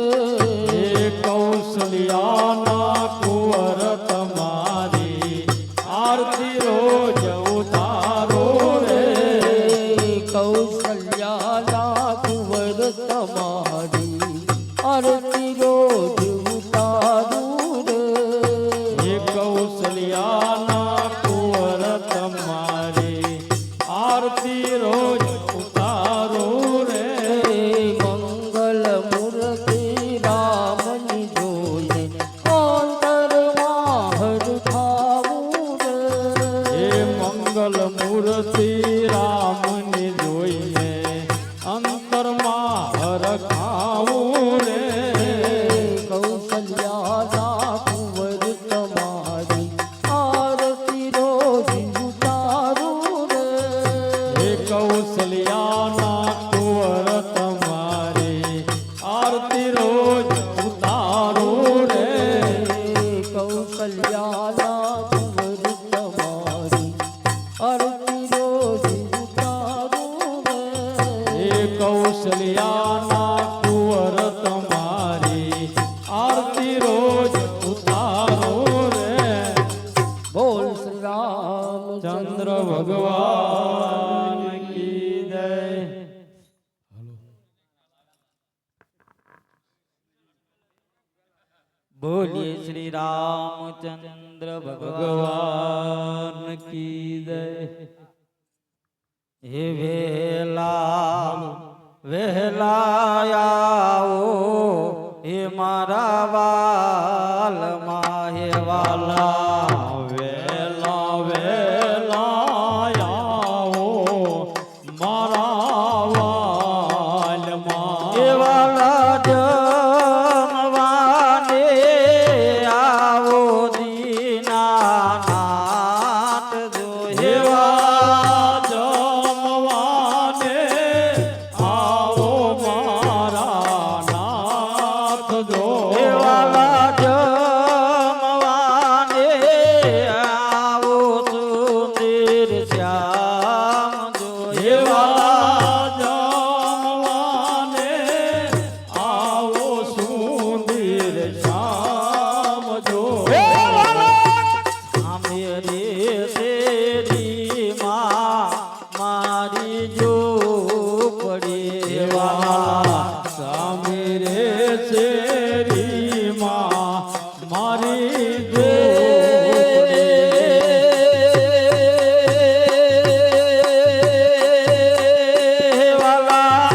કૌશલ્યાના કુંવર તમારી આરતી રોજ ઉતારો રે કૌશલ્યાના કુંવર તમારી આરતી રોજ ઉતારું રે કૌશલ્યાના કુંવર તમારી આરતી રોજ ઉતારો રે મંગલ મૂર્તિ રામની જોઈને અંતરમાં હરખાવું રે મંગલ મૂર્તિ રામની જોઈને અંતરમાં હરખાવું રે કૌશલ્યાના કુંવર તમારી આરતી રોજ ઉતારું રે કૌશલ્યાના કુંવર તમારી આરતી રોજ ઉતારો રે કૌશલ્યાના કુંવર તમારી આરતી રોજ ઉતારું રે કૌશલ્યાના કુંવર તમારી આરતી રોજ ઉતારો રે બોલ શ્રી રામ ચંદ્ર ભગવાન કી જય બોલીએ શ્રી રામચંદ્ર ભગવાન ભગવાન કી જય હે વેલા વહેલા આવો હે મારા વાલ હે વાલા વેલા વેલા આવો મારા વાલમાં હે વાલા જમવાને આવો દીનાનાથ જો હે એવા જમવાને આવો મારા નાથ જો વાલા જમવાને આવો સુંદર શ્યામ જો એવા જમવાને આવો સુંદર શ્યામ જો આમેરે શેરી મારી જો પડી એવા સામે રે શેરીમાં મારી વાલા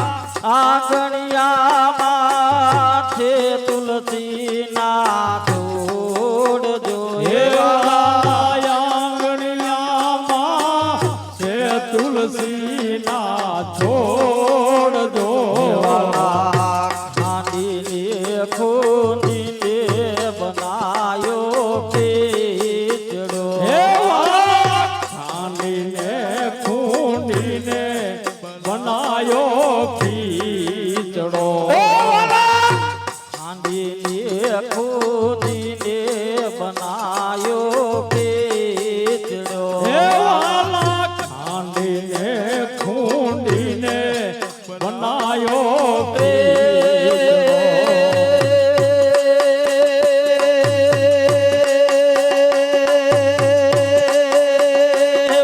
આંગણિયામાં છે તુલસીના છોડ જો આંગણિયામાં છે તુલસીના છોડ જો ખાંડીને ખૂંદીને બનાયો ખીચડો ખાંડીને ખૂંડીને બનાયો ખીચડો ખાંડીને ખૂંદીને બનાયો ખીચડો ખાંડીને ખૂંડીને બનાયો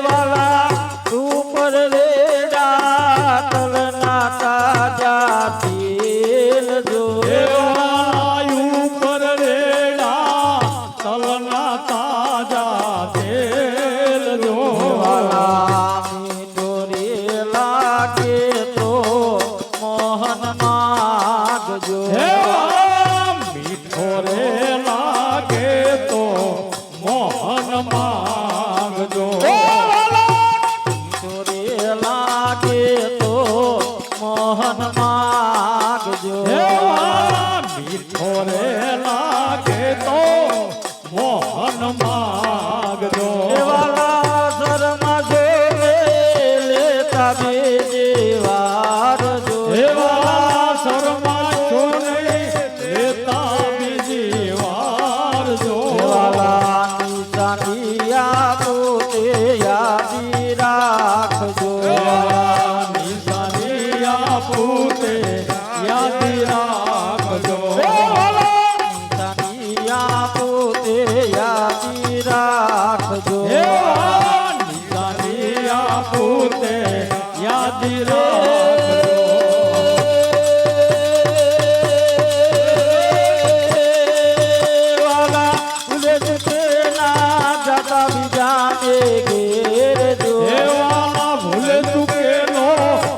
વાલા ઉપર રેડા તલના તાજા તેલ જો ઉપર રેડા તલના તાજા તેલ જો વાલા મીઠો રે લાગે તો મોહન માગજો મીઠો રે લાગે તો મોહન માંગજો મીઠો રે લાગે તો મોહન માગજો મીઠો રે લાગે તો મોહન માંગજો વાલા શર્મા જો લેતા બેજે વાર જો એવા શર્મા છો નહીં લેતા બીજી વાર જો વાલા નિશાનિયા પોતે યાદી રાખજો નિશાનિયા પૂતે યાદી રાખજો નિશાનિયા પોતે યાદી રાખજો નિશાનિયા પૂતે યાદી રાખજો વાલા ઉલે ના જાતા બીજાને ઘેર જો એવા ભૂલે ચૂકેલો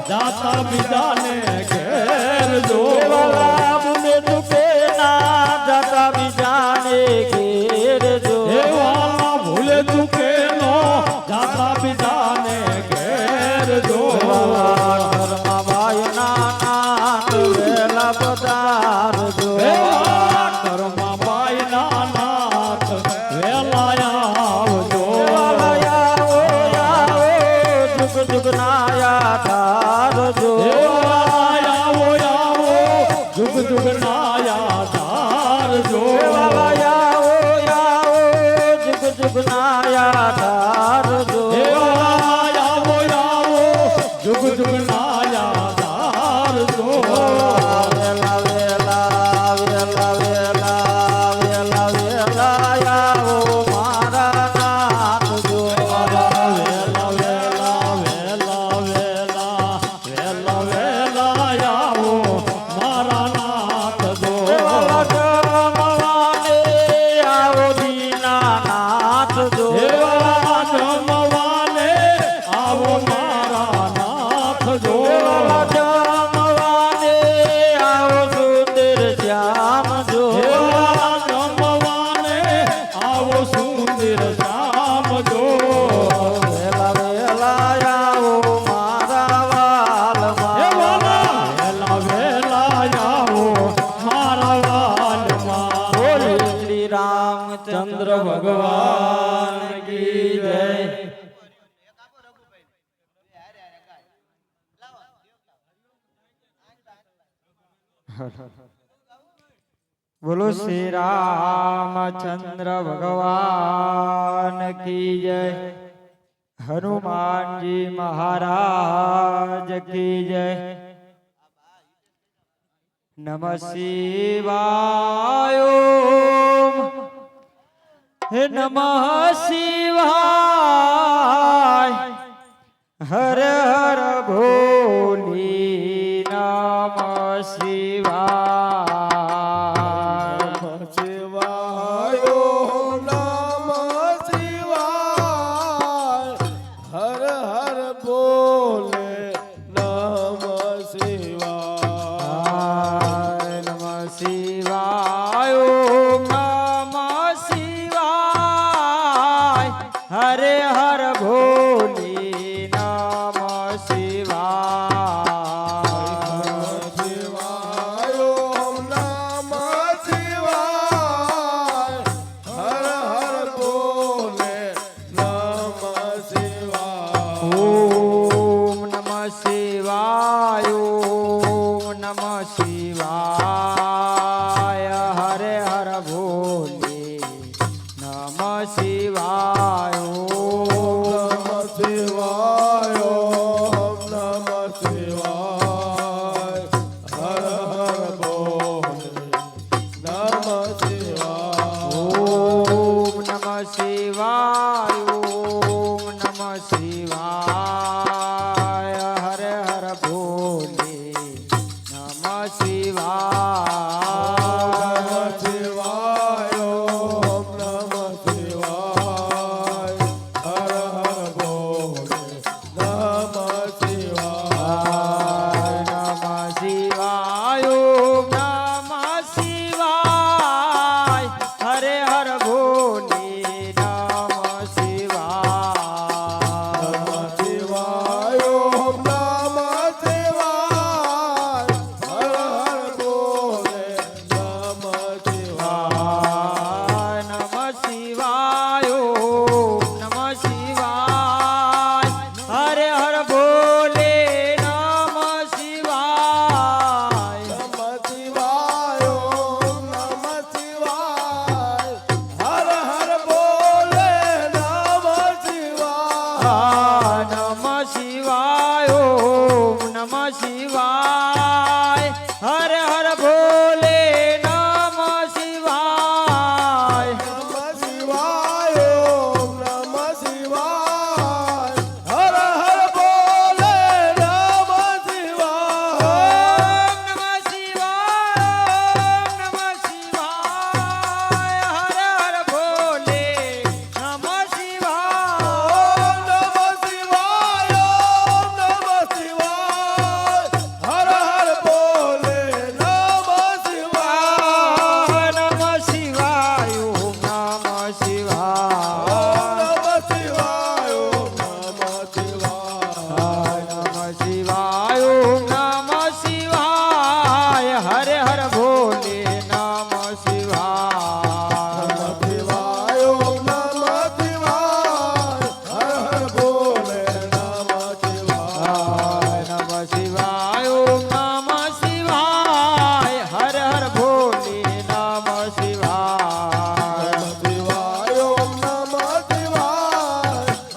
જાતા બીજાને ઘેર જો વાલા ભૂલે ચૂકે ના જાતા બીજાને ઘેર જો એવા ભૂલે ચૂકેલો જાતા બીજાને ઘેર જો વાલા ઘરમાં ભાઈ નાના વેલા પધારજો એવા ઘરમાં બાઈ ના નાથ વેલા આવજો વાલા આવો આવો જુગ જુગ નાયા ધારજો એવા આવો આવો જુગ જુગ નાયા ધારજો વાલા આવો આવો જુગ જુગ નાયા ધારજો એવા આવો આવો જુગ જુગ નાયા ધારજો ભગવાન કી જય. બોલો શ્રી રામચંદ્ર ભગવાન કી જય. હનુમાનજી મહારાજ કી જય. નમઃ શિવાય. હે નમઃ શિવાય. હર હર ભોલી નમઃ શિવાય. શિવાય નમઃ શિવાય. હર હર બોલે નમઃ શિવાય. નમઃ શિવાય. નમઃ શિવાય. હરે હર ભોલી નમઃ શિવાય. શિવાય નમઃ શિવાય. હર હર બોલે નમઃ શિવાય. ઓમ નમઃ શિવાય. ઓમ નમઃ શિવાય. હરે હર ભોલે નમઃ શિવાય. નમઃ શિવાય નમઃ શિવાય. હર હર બોલે નમઃ શિવાય. ઓમ નમઃ શિવાય. ઓમ નમઃ શિવાય. હરે હર ભોલે નમઃ શિવાય. શિવાય નમઃ શિવાય. હર હર બોલે નમઃ શિવાય. નમઃ શિવાય. નમઃ શિવાય. હરે હર ભોલે નમઃ શિવાય. નમઃ શિવાય નમઃ શિવાય. હર હર બોલે નમઃ શિવાય. નમઃ શિવાય. નમઃ શિવાય. હરે હર ભોલે નમઃ શિવાય. નમઃ શિવાય નમઃ શિવાય. હર હર બોલે નમઃ શિવાય. નમઃ શિવાય. નમઃ શિવાય. હર હર ભોલે નમઃ શિવાય. નમઃ શિવાય નમઃ શિવાય. હર હર બોલે નમઃ શિવાય. નમઃ શિવાય. નમઃ શિવાય. હર હર ભોલે નમઃ શિવાય. નમઃ શિવાય નમઃ શિવાય. હર હર બોલે નમઃ શિવાય. નમઃ શિવાય. નમઃ શિવાય. નમઃ શિવાય નમઃ શિવાય. નમઃ શિવાય. હરે હર ભોલે નમઃ શિવાય. નમઃ શિવાય નમઃ શિવાય. હર હર બોલે નમઃ શિવાય. નમઃ શિવાય. નમઃ શિવાય. હર હર ભોલે નમઃ શિવાય. નમઃ શિવાય નમઃ શિવાય.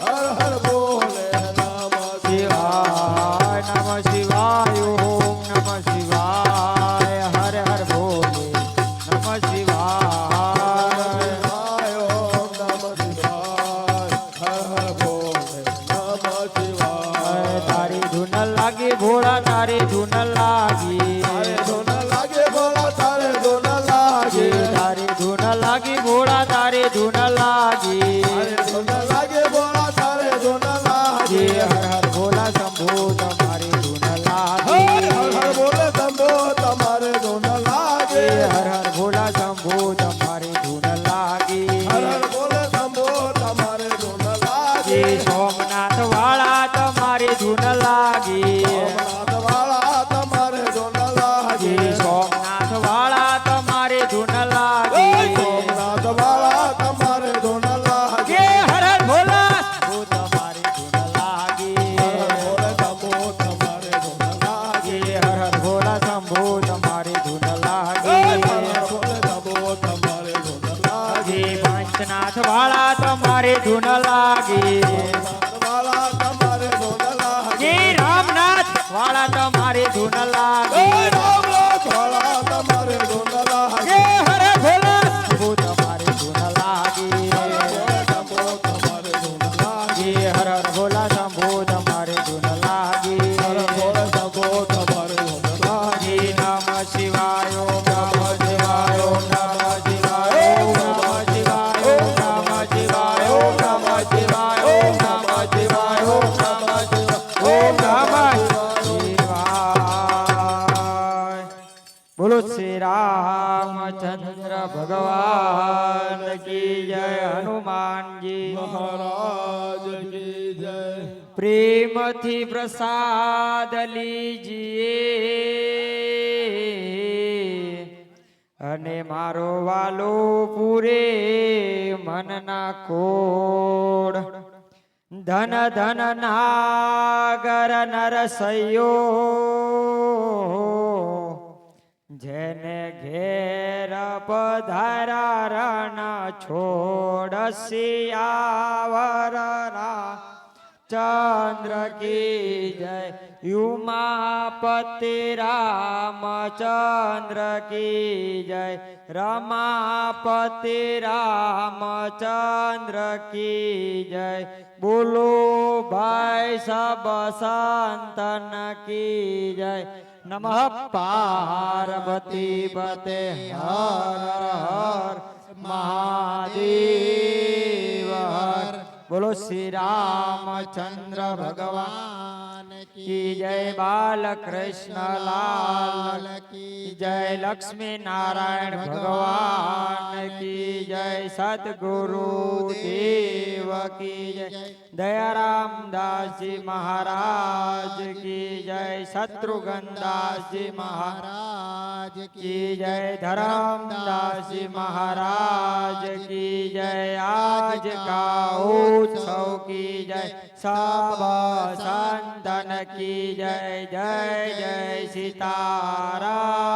હર હર બોલે નમઃ શિવાય. નમઃ શિવાય. નમઃ શિવાય. હર હર ભોલે નમઃ શિવાય. તારી ધૂન લાગી ભોળા, તારી ધૂન લાગી. તારી ધૂન લાગી ભોળા, તારી ધૂન લાગી. હર હર ભોલા શંભુ તમારી ધૂન લાગી. હર હર ભોલા શંભુ તમારી ધૂન લાગી. સોમનાથ વાળા તમારી ધૂન લાગી. સોમનાથ વાળા તમારી ધૂન લાગી. ધૂન લાગી વાલા તમારે ધૂન લાગી જી રામનાથ વાળા તમારી ધૂન લાગી રામનાથ વાલા તમારે ધૂન લાગી જે હરે ભોલા શંભુ તમારી ધૂન લાગી શંભો તમારે ધૂન લાગી જી હર હર ભોલા શંભુ તમારી ધૂન લાગી શંભો તમારે ધૂન લાગી જી નમ શિવાય ઓમ નમ શિવાય ઓમ નમ શિવાય ઓમ નમ શિવાય ઓમ નમ શિવાય ઓમ નમ શિવાય ઓમ નમ શિવાય ઓમ નમ શિવાય બોલો શ્રી રામચંદ્ર ભગવાન કી જય હનુમાનજી મહારાજ કી જય પ્રેમથી પ્રસાદ લીજીએ અને મારો વાલો પૂરે મનના કોડ ધન ધન નાગર નરસૈયો જેને ઘેર પધારા રણ છોડ સિયાવરના ચંદ્ર કી જય ઉમાપતિ રામચંદ્ર કી જય રમાપતિ રામચંદ્ર કી જય બોલો ભાઈ સબ સંતન કી જય નમઃ પાર્વતી પતે હર હર મહાદેવ હર બોલો શ્રી રામચંદ્ર ભગવાન કી જય બાલકૃષ્ણ લાલ કી જય લક્ષ્મી નારાયણ ભગવાન કી જય સદગુરુ દેવ કી જય દયારામ દાસજી મહારાજ કી જય શત્રુઘ્ન દાસજી મહારાજ કી જય ધરમદાસજી મહારાજ કી જય આજ કા उत्सव की जय सब संतन की जय जय जय सीताराम।